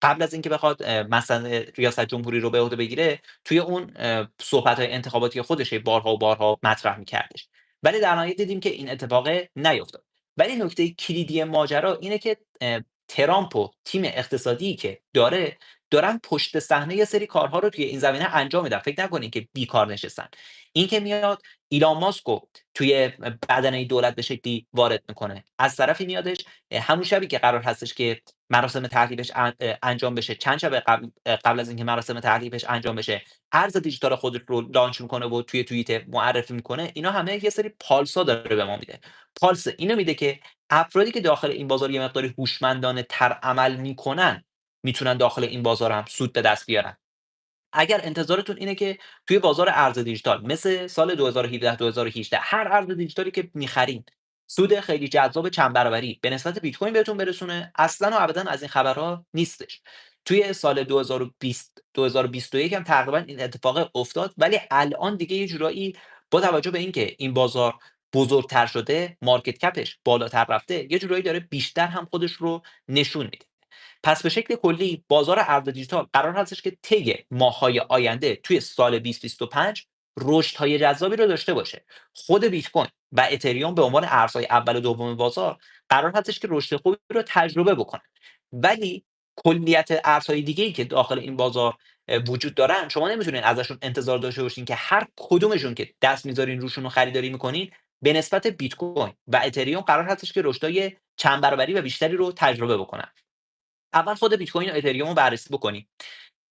قبل از اینکه بخواد مثلا ریاست جمهوری رو به عهده بگیره، توی اون صحبت‌های انتخاباتی خودش بارها و بارها مطرح می‌کردش. ولی در نهایت دیدیم که این اتفاق نیفتاد. ولی نکته کلیدی ماجرا اینه که ترامپ و تیم اقتصادی که داره دارن پشت صحنه یه سری کارها رو توی این زمینه انجام میدن. فکر نکنین که بیکار نشستن. این که میاد ایلان ماسک رو توی بدنه دولت به شکلی وارد میکنه، از طرفی میادش همون شبی که قرار هستش که مراسم تحلیفش انجام بشه، چند شب قبل از اینکه مراسم تحلیفش انجام بشه، ارز دیجیتال خودش رو لانچ میکنه و توی توییت معرفی میکنه. اینا همه یه سری پالسا داره به ما میده. پالس اینو میده که افرادی که داخل این بازار یه مقداری هوشمندانه تر عمل میکنن، میتونن داخل این بازار هم سود به دست بیارن. اگر انتظارتون اینه که توی بازار ارز دیجیتال مثل سال 2017 2018 هر ارز دیجیتالی که می‌خرین سود خیلی جذاب چند برابری به نسبت بیت کوین بهتون برسونه، اصلا و ابدا از این خبرها نیستش. توی سال 2020 2021 هم تقریبا این اتفاق افتاد، ولی الان دیگه یه جورایی با توجه به اینکه این بازار بزرگتر شده، مارکت کپش بالاتر رفته، یه جورایی داره بیشتر هم خودش رو نشون میده. پس به شکل کلی بازار ارز دیجیتال قرار هستش که طی ماه‌های آینده توی سال 2025 رشدهای جذابی رو داشته باشه. خود بیت کوین و اتریوم به عنوان ارزهای اول و دوم بازار قرار هستش که رشد خوبی رو تجربه بکنن. ولی کلیت ارزهای دیگه‌ای که داخل این بازار وجود دارن، شما نمیتونین ازشون انتظار داشته باشین که هر کدومشون که دست میذارین روشون و خریداری میکنین به نسبت بیت کوین و اتریوم قرار هستش که رشدهای چند برابری و بیشتری رو تجربه بکنن. اول خود بیت کوین و اتریوم رو بررسی بکنیم.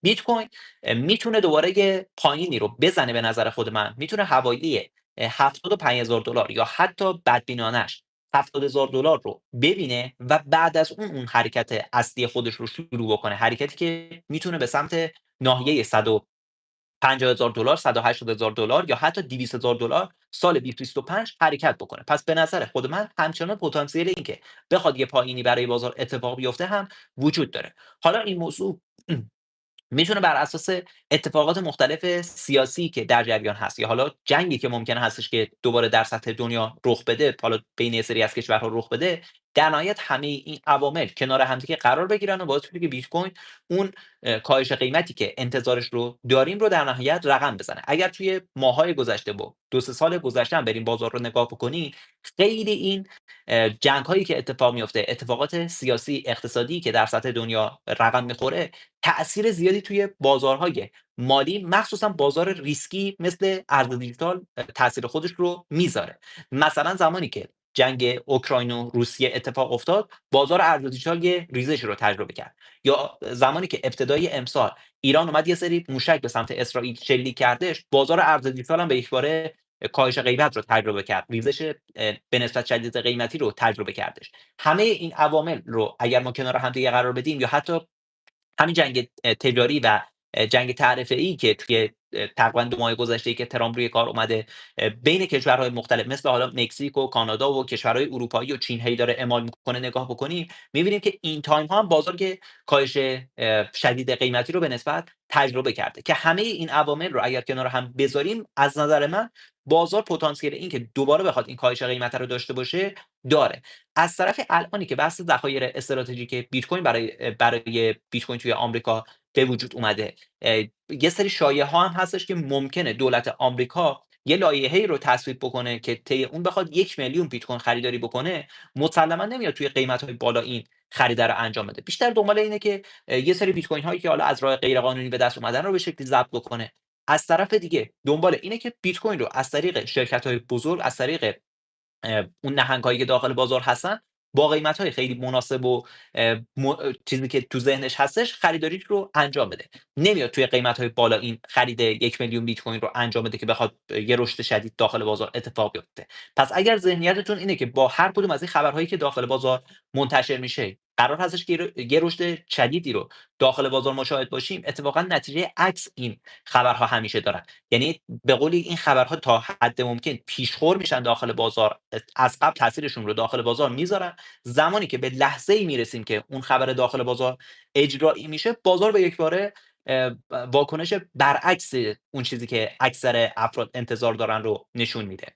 بیت کوین میتونه دوباره یه پایینی رو بزنه، به نظر خود من میتونه حوالی $75,000 یا حتی بدبینانش $70,000 رو ببینه و بعد از اون حرکت اصلی خودش رو شروع بکنه، حرکتی که میتونه به سمت ناحیه $150,000 $180,000 یا حتی $200,000 سال 2025 حرکت بکنه. پس به نظر خود من همچنان پتانسیل این که بخواد یه پایینی برای بازار اتفاق بیفته هم وجود داره. حالا این موضوع میتونه بر اساس اتفاقات مختلف سیاسی که در جریان هست یا حالا جنگی که ممکنه هستش که دوباره در سطح دنیا رخ بده، حالا بین یه سری از کشورها رخ بده، در نهایت همه این عوامل کنار همدیگه قرار بگیرن و باعث میشه که بیت کوین اون کاهش قیمتی که انتظارش رو داریم رو در نهایت رقم بزنه. اگر توی ماه‌های گذشته و 2 3 سال گذشته هم بریم بازار رو نگاه بکنیم، خیلی این جنگ‌هایی که اتفاق میفته، اتفاقات سیاسی اقتصادی که در سطح دنیا رقم میخوره، تأثیر زیادی توی بازارهای مالی مخصوصا بازار ریسکی مثل ارز دیجیتال تأثیر خودش رو میذاره. مثلا زمانی که جنگ اوکراین و روسیه اتفاق افتاد، بازار ارز دیجیتال یه ریزش رو تجربه کرد. یا زمانی که ابتدای امسال ایران اومد یه سری موشک به سمت اسرائیل شلیک کردش، بازار ارز دیجیتال هم به یکباره کاهش قیمت رو تجربه کرد، ریزش به نسبت شدید قیمتی رو تجربه کردش. همه این عوامل رو اگر ما کنار هم دیگه قرار بدیم یا حتی همین جنگ تجاری و جنگ تعرفه‌ای که توی تقریبا 2 ماه گذشته که ترامپ روی کار اومده بین کشورهای مختلف مثل حالا مکزیک و کانادا و کشورهای اروپایی و چین هی داره اعمال میکنه، نگاه بکنیم می‌بینیم که این تایم ها هم بازار که کاهش شدید قیمتی رو به نسبت تجربه کرده، که همه این عوامل رو اگر کنار هم بذاریم از نظر من بازار پتانسیل این که دوباره بخواد این کاهش قیمت رو داشته باشه داره. از طرف الانی که بحث ذخایر استراتژیک بیت کوین برای بیت کوین توی آمریکا به وجود اومده، یه سری شایعه‌ها هم هستش که ممکنه دولت آمریکا یه لایحه‌ای رو تصویب بکنه که طی اون بخواد 1,000,000 بیت کوین خریداری بکنه. مسلما نمیاد توی قیمت‌های بالا این خرید رو انجام بده. بیشتر دنبال اینه که یه سری بیت کوین هایی که حالا از راه غیرقانونی به دست اومدن رو به شکلی ضبط بکنه. از طرف دیگه دنبال اینه که بیت کوین رو از طریق شرکت‌های بزرگ، از طریق اون نهنگ‌هایی که داخل بازار هستن، با قیمت‌های خیلی مناسب و چیزی که تو ذهنش هستش خریداریش رو انجام بده. نمیاد توی قیمت‌های بالا این خرید 1,000,000 بیت کوین رو انجام بده که بخواد یه رشد شدید داخل بازار اتفاق بیفته. پس اگر ذهنیتتون اینه که با هر کدوم از این خبرهایی که داخل بازار منتشر میشه قرار هستش که یه رشد شدیدی رو داخل بازار مشاهده باشیم، اتفاقا نتیجه عکس این خبرها همیشه دارن. یعنی به قولی این خبرها تا حد ممکن پیشخور میشن داخل بازار، از قبل تاثیرشون رو داخل بازار میذارن. زمانی که به لحظه‌ای میرسیم که اون خبر داخل بازار اجرایی میشه، بازار به یکباره واکنش برعکس اون چیزی که اکثر افراد انتظار دارن رو نشون میده.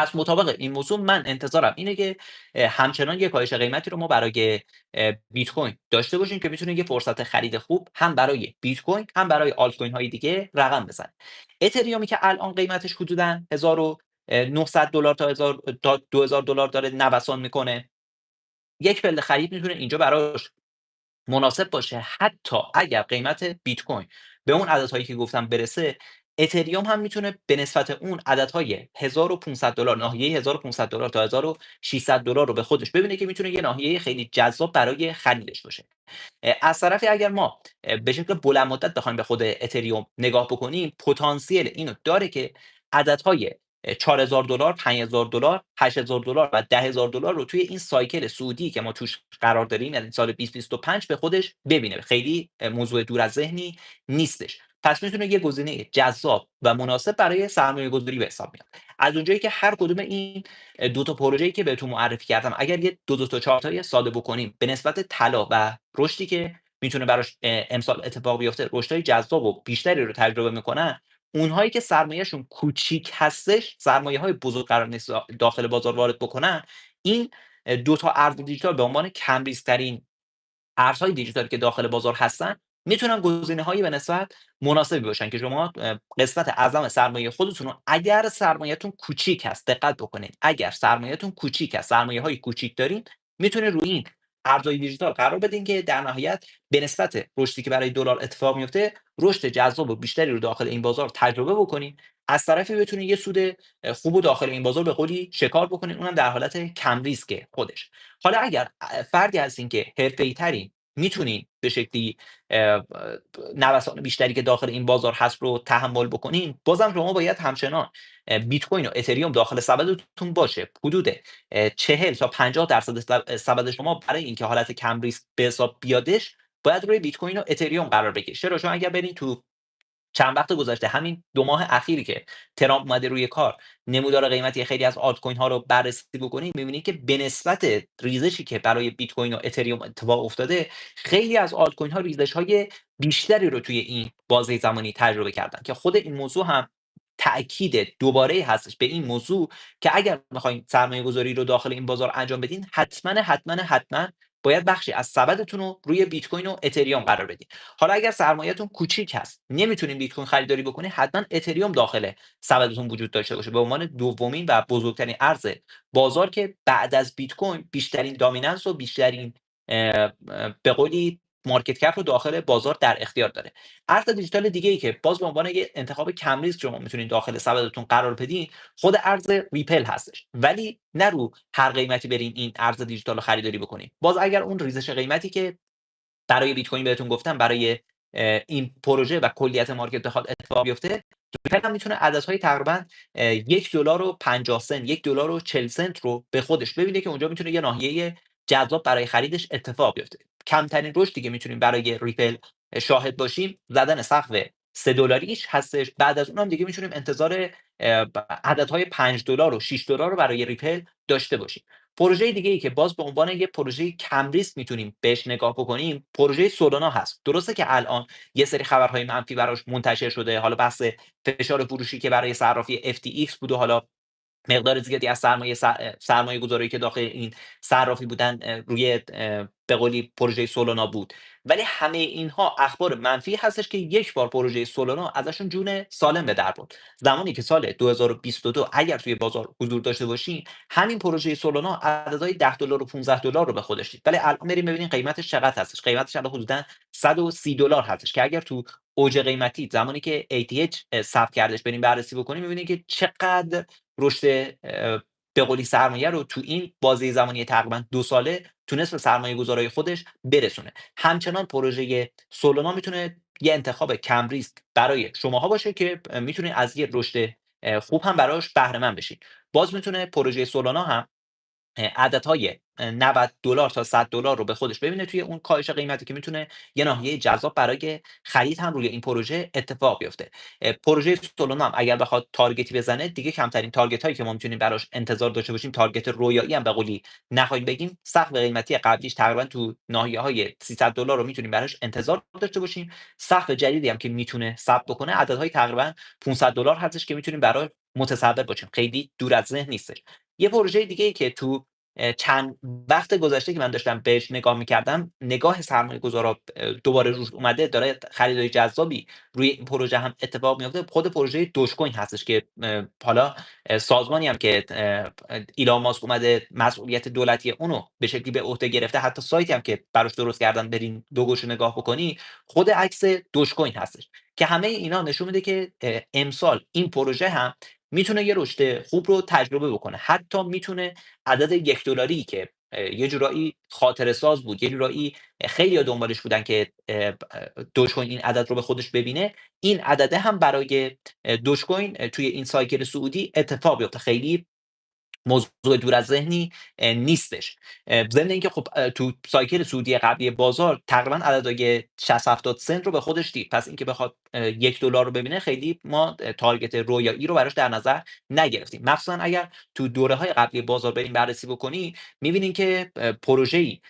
پس مطابق این موضوع من انتظارم اینه که همچنان یه کاهش قیمتی رو ما برای بیت کوین داشته باشیم که میتونه یه فرصت خرید خوب هم برای بیت کوین هم برای آلت کوین های دیگه رقم بزنه. اتریومی که الان قیمتش حدوداً $1,900 تا $2,000 داره نوسان میکنه، یک پله خرید میتونه اینجا براش مناسب باشه حتی اگر قیمت بیت کوین به اون عددهایی که گفتم برسه، اتریوم هم میتونه به نسبت اون عددهای $1500 ناحیه $1500 تا $1600 رو به خودش ببینه که میتونه یه ناحیه خیلی جذاب برای خریدش باشه. از طرفی اگر ما به شکل بلند مدت بخوایم به خود اتریوم نگاه بکنیم، پتانسیل اینو داره که عددهای $4000 $5000 $8000 و $10000 رو توی این سایکل سعودی که ما توش قرار داریم، یعنی سال 2025 به خودش ببینه. خیلی موضوع دور از ذهنی نیستش. پس میتونه یه گزینه جذاب و مناسب برای سرمایه‌گذاری به حساب بیاد. از اونجایی که هر کدوم این دو تا پروژه‌ای که بهتون معرفی کردم، اگر یه دو تا چارتایی ساده بکنیم به نسبت طلا و رشدی که میتونه براش امسال اتفاق بیفته، رشدهای جذاب و بیشتری رو تجربه میکنن، اونهایی که سرمایه‌شون کوچیک هستش، سرمایه‌های بزرگ قرار نیست داخل بازار وارد بکنن، این دو تا ارز دیجیتال به عنوان کم ریسک ترین ارزهای دیجیتالی که داخل بازار هستن، میتونن گزینه‌هایی به نسبت مناسبی باشن که شما قسمت اعظم سرمایه خودتون رو، اگر سرمایه‌تون کوچیک هست، دقت بکنید، اگر سرمایه‌تون کوچیک هست، سرمایه‌های کوچیک دارین، میتونه روی این ارزهای دیجیتال قرار بدین که در نهایت به نسبت رشدی که برای دلار اتفاق میفته، رشد جذاب و بیشتری رو داخل این بازار تجربه بکنین. از طرفی بتونین یه سود خوب و داخل این بازار به قولی شکار بکنین، اونم در حالت کم ریسک خودش. حالا اگر فردی هستین که حرفه‌ای‌ترین، میتونین به شکلی نوسان بیشتری که داخل این بازار هست رو تحمل بکنین، بازم شما باید همچنان بیت کوین و اتریوم داخل سبدتون باشه. حدود 40 تا 50% سبد شما برای اینکه حالت کم ریسک به حساب بیادش، باید روی بیت کوین و اتریوم قرار بگیره. چرا؟ چون اگر برین تو چند وقت گذشته، همین 2 ماه اخیری که ترامپ اومده روی کار، نمودار قیمتی خیلی از آلت کوین ها رو بررسی بکنید، می‌بینید که به نسبت ریزشی که برای بیت کوین و اتریوم اتفاق افتاده، خیلی از آلت کوین ها ریزش‌های بیشتری رو توی این بازه زمانی تجربه کردن، که خود این موضوع هم تأکید دوباره هستش به این موضوع که اگر می‌خواین سرمایه‌گذاری رو داخل این بازار انجام بدین، حتما باید بخشی از سبدتون رو روی بیت کوین و اتریوم قرار بدین. حالا اگر سرمایه‌تون کوچیک هست، نمیتونین بیت کوین خریداری بکنین، حتما اتریوم داخل سبدتون وجود داشته باشه به عنوان دومین و بزرگترین ارز بازار که بعد از بیت کوین بیشترین دامیننس و بیشترین به قولی مارکت کپ رو داخل بازار در اختیار داره. ارز دیجیتال دیگه ای که باز به عنوان یه انتخاب کم ریسک شما میتونید داخل سبدتون قرار بدین، خود ارز ریپل هستش. ولی نه رو هر قیمتی برین این ارز دیجیتال رو خریداری بکنین. باز اگر اون ریزش قیمتی که برای بیت کوین بهتون گفتم، برای این پروژه و کلیت مارکت بخواد اتفاق بیفته، ریپل هم میتونه عددهای تقریبا $1.50 $1.40 رو به خودش ببینه که اونجا میتونه یه ناحیه جذاب برای خریدش اتفاق بیفته. کمترین رشدی که میتونیم برای ریپل شاهد باشیم، زدن سقف $3 هستش. بعد از اون هم دیگه میتونیم انتظار عددهای $5 و $6 رو برای ریپل داشته باشیم. پروژه دیگه ای که باز به عنوان یه پروژه کم ریسک میتونیم بهش نگاه بکنیم، پروژه سولانا هست. درسته که الان یه سری خبرهای منفی براش منتشر شده، حالا بحث فشار فروشی که برای صرافی FTX بود و حالا مقدار زیادی از سرمایه‌گذاری که داخل این صرافی بودن روی به قولی پروژه سولانا بود. ولی همه اینها اخبار منفی هستش که یک بار پروژه سولانا ازشون جون سالم به در برد. زمانی که سال 2022 اگر توی بازار حضور داشته باشین، همین پروژه سولانا عددهای $10 و $15 رو به خودش دید. ولی الان بریم ببینیم قیمتش چقدر هستش. قیمتش الان حدوداً $130 هستش که اگر تو اوج قیمتی زمانی که ATH ثبت کردش بریم بررسی بکنیم، می‌بینیم که چقدر رشد به قولی سرمایه رو تو این بازه زمانی تقریبا 2 ساله تونست به سرمایه‌گذارای خودش برسونه. همچنان پروژه سولانا میتونه یه انتخاب کم ریسک برای شماها باشه که میتونید از یه رشد خوب هم براش بهره مند بشین. باز میتونه پروژه سولانا هم عددهای $90 تا $100 رو به خودش ببینه توی اون کاهش قیمتی که میتونه یه ناحیه جذاب برای خرید هم روی این پروژه اتفاق بیفته. پروژه سولانا هم اگر بخواد تارگتی بزنه، دیگه کمترین تارگت هایی که ما میتونیم براش انتظار داشته باشیم، تارگت رویایی هم به قولی نخواهیم بگیم، سقف قیمتی قبلیش تقریبا تو ناحیه‌های $300 رو میتونیم براش انتظار داشته باشیم. سقف جدیدی هم که میتونه ثبت بکنه عددهای تقریبا $500 هستش که میتونیم براش متصور باشیم. خیلی دور از ذهن نیستش. یه پروژه دیگه ای که تو چند وقت گذشته که من داشتم بهش نگاه می‌کردم، نگاه سرمایه‌گذارا دوباره روش اومده، داره خریدای جذابی روی این پروژه هم اتفاق میفته. خود پروژه دوج کوین هستش که حالا سازمانی هم که ایلان ماسک اومده مسئولیت دولتی اونو به شکلی به عهده گرفته، حتی سایتی هم که براش درست کردن برین لوگوشو نگاه بکنی، خود عکس دوج کوین هستش که همه اینا نشون میده که امسال این پروژه هم میتونه یه رشد خوب رو تجربه بکنه. حتی میتونه عدد $1 که یه جورایی خاطره ساز بود، یه جورایی خیلی‌ها دنبالش بودن که دوج کوین این عدد رو به خودش ببینه، این عدده هم برای دوج کوین توی این سایکل صعودی اتفاق بیفته. خیلی موضوع دور از ذهنی نیستش. ضمن اینکه خب تو سایکل سعودی قبلی بازار تقریبا عددهای 60 70 سنت رو به خودش دید. پس اینکه بخواد $1 رو ببینه، خیلی ما تارگت رویایی رو براش در نظر نگرفتیم. مخصوصا اگر تو دوره‌های قبلی بازار بریم بررسی بکنی، می‌بینین که پروژه‌ای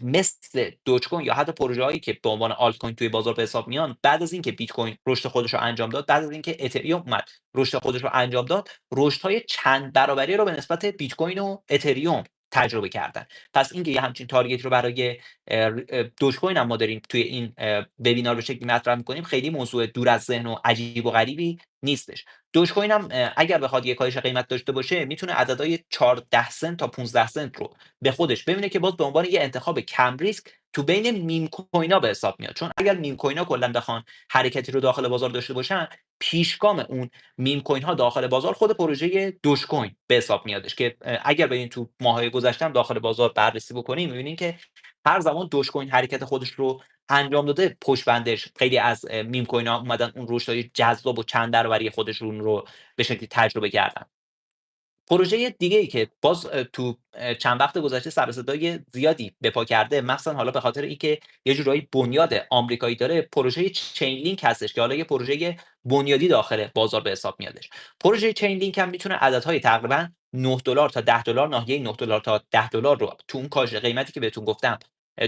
مثل دوج کوین یا حتی پروژه‌هایی که به عنوان آلت کوین توی بازار به حساب میان، بعد از اینکه بیت کوین رشد خودش رو انجام داد، بعد از اینکه اتریوم اومد رشد خودش رو انجام داد، رشدهای چند برابری رو به نسبت بیت کوین و اتریوم تجربه کردن. پس اینکه یه همچین تارگت رو برای دوج کوین هم ما داریم توی این وبینار به شکلی مطرح می‌کنیم، خیلی موضوع دور از ذهن و عجیب و غریبی نیستش. دوج کوین هم اگر بخواد یه کاهش قیمت داشته باشه، میتونه عددهای 14 سنت تا 15 سنت رو به خودش ببینه که باز به عنوان یه انتخاب کم ریسک تو بین میم کوینا به حساب میاد. چون اگر میم کوینا کلا بخوان حرکتی رو داخل بازار داشته باشن، پیشگام اون میم کوین ها داخل بازار خود پروژه دوج کوین به حساب میادش که اگر برین تو ماهای گذشته هم داخل بازار بررسی بکنیم، می‌بینین که هر زمان دوج کوین حرکت خودش رو انجام داده، پشت بندش خیلی از میم کوین ها اومدن اون رشدهای جذاب و چند برابری خودشون رو به شکلی تجربه کردن. پروژه دیگه‌ای که باز تو چند وقت گذشته سر و صدای زیادی به پا کرده، مخصوصا حالا به خاطر اینکه یه جورایی بنیاد آمریکایی داره، پروژه چین لینک هستش که حالا یه پروژه بنیادی داخل بازار به حساب میادش. پروژه چین لینک هم میتونه عددهای تقریبا $9 تا $10، ناحیه $9 تا $10 رو تو اون کاهش قیمتی که بهتون گفتم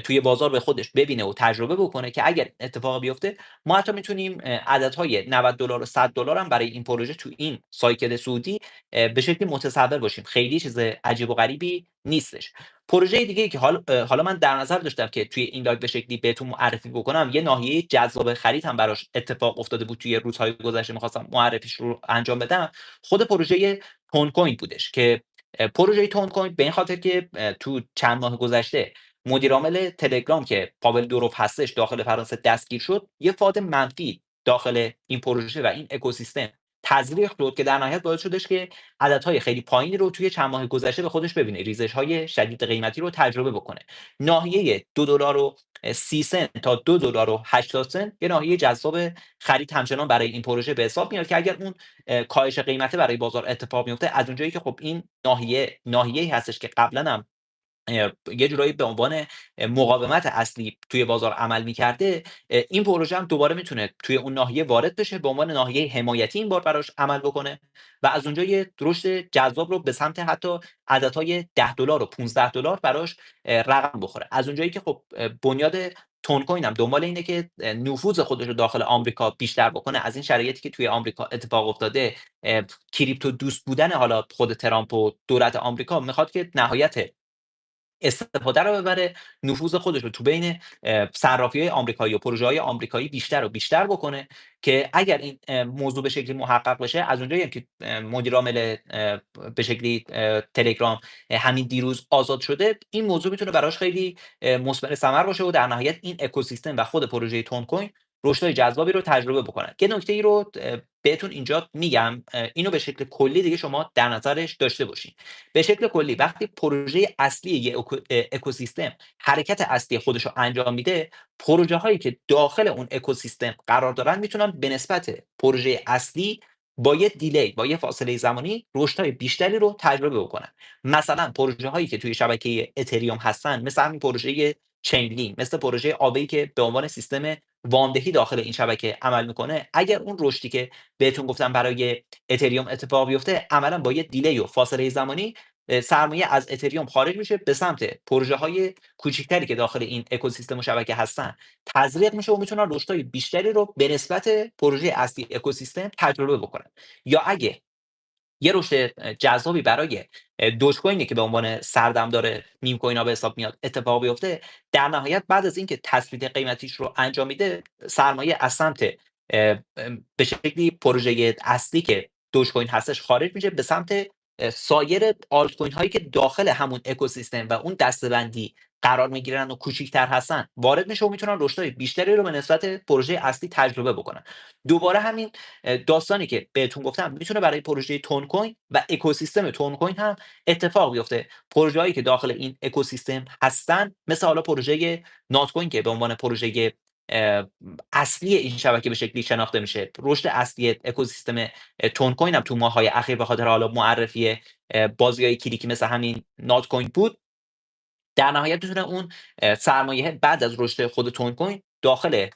توی بازار به خودش ببینه و تجربه بکنه، که اگر اتفاق بیفته ما حتی میتونیم عددهای $90 و $100 هم برای این پروژه تو این سایکل سعودی به شکلی متصور باشیم. خیلی چیز عجیب و غریبی نیستش. پروژه دیگه‌ای که حالا من در نظر داشتم که توی این لایو به شکلی بهتون معرفی بکنم، یه ناحیه جذاب خرید هم براش اتفاق افتاده بود توی روزهای گذشته، می‌خواستم معرفیش رو انجام بدم. خود پروژه تون کوین بودش که پروژه تون کوین به این خاطر که تو چند ماه گذشته مدیر عامل تلگرام که پاول دوروف هستش داخل فرانسه دستگیر شد، یه فاز منفی داخل این پروژه و این اکوسیستم تزریق شد که در نهایت باعث شدش که عددهای خیلی پایینی رو توی چند ماه گذشته به خودش ببینه، ریزش‌های شدید قیمتی رو تجربه بکنه. ناحیه $2 و 30 سنت تا $2 و 80 سنت یه ناحیه جذاب خرید همچنان برای این پروژه به حساب میاد که اگر اون کاهش قیمته برای بازار اتفاق میفته، از اونجایی که خب این ناحیه‌ای هستش که قبلا هم یه جورایی به عنوان مقاومت اصلی توی بازار عمل می‌کرده، این پروژه هم دوباره میتونه توی اون ناحیه وارد بشه، به عنوان ناحیه حمایتی این بار براش عمل بکنه و از اونجا یه رشد جذاب رو به سمت حتی عددهای $10 و $15 براش رقم بخوره. از اونجایی که خب بنیاد تون کوین هم دنبال اینه که نفوذ خودش رو داخل آمریکا بیشتر بکنه. از این شرایطی که توی آمریکا اتفاق افتاده، کریپتو دوست بودن حالا خود ترامپ و دولت آمریکا میخواد که نهایت استفاده رو ببره، نفوذ خودش رو تو بین صرافی‌های آمریکایی و پروژه‌های آمریکایی بیشتر و بیشتر بکنه، که اگر این موضوع به شکلی محقق بشه، از اونجایی هم که مدیر عامل به شکلی تلگرام همین دیروز آزاد شده، این موضوع میتونه براش خیلی مثمر ثمر باشه و در نهایت این اکوسیستم و خود پروژه تون کوین رشدهای جذابی رو تجربه بکنن. یه نکته‌ای رو بهتون اینجا میگم، اینو به شکل کلی دیگه شما در نظرش داشته باشین. به شکل کلی وقتی پروژه اصلی یه اکوسیستم حرکت اصلی خودش رو انجام میده، پروژه هایی که داخل اون اکوسیستم قرار دارن میتونن به نسبت پروژه اصلی با یه دیلی، با یه فاصله زمانی، رشدهای بیشتری رو تجربه بکنن. مثلا پروژه هایی که توی شبکه اتریوم هستن، مثل همین پروژه چین لینک، مثل پروژه آوی که به عنوان سیستم وامدهی داخل این شبکه عمل میکنه، اگر اون رشدی که بهتون گفتم برای اتریوم اتفاق بیفته، عملا با یه دیلی و فاصله زمانی سرمایه از اتریوم خارج میشه، به سمت پروژه‌های کوچیکتری که داخل این اکوسیستم و شبکه هستن تزریق میشه و میتونن رشدهای بیشتری رو به نسبت پروژه اصلی اکوسیستم تجربه بکنن. یا اگه یه رشد جذابی برای دوج کوینی که به عنوان سردمدار میم کوین‌ها به حساب میاد اتفاق بیفته، در نهایت بعد از اینکه تثبیت قیمتیش رو انجام میده، سرمایه از سمت به شکلی پروژه اصلی که دوج کوین هستش خارج میشه به سمت سایر آلت کوین هایی که داخل همون اکوسیستم و اون دسته‌بندی قرار میگیرن و کوچیک‌تر هستن وارد میشه و میتونن رشدهای بیشتری رو به نسبت پروژه اصلی تجربه بکنن. دوباره همین داستانی که بهتون گفتم میتونه برای پروژه تون کوین و اکوسیستم تون کوین هم اتفاق بیفته. پروژه‌هایی که داخل این اکوسیستم هستن مثل حالا پروژه نات کوین که به عنوان پروژه اه، اصلی این شبکه به شکلی شناخته میشه. رشد اصلی اکوسیستم تون کوین هم تو ماه‌های اخیر به خاطر حالا معرفی بازی‌های کلیکی مثل همین نات کوین بود. در نهایت میتونه اون سرمایه بعد از رشد خود تون کوین داخل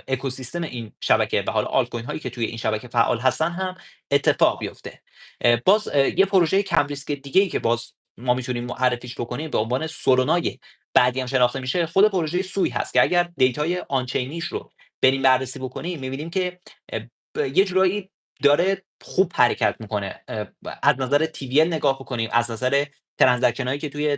اکوسیستم این شبکه و حالا آلت کوین هایی که توی این شبکه فعال هستن هم اتفاق بیفته. باز یه پروژه کم ریسک دیگه ای که باز ما میتونیم معرفیش بکنیم به عنوان سولونای بعدی هم شناخته میشه، خود پروژه سوی هست که اگر دیتای آنچینیش رو بریم بررسی بکنیم میبینیم که یه جورایی داره خوب حرکت میکنه. از نظر TVL نگاه بکنیم، از نظر ترانزکشن هایی که توی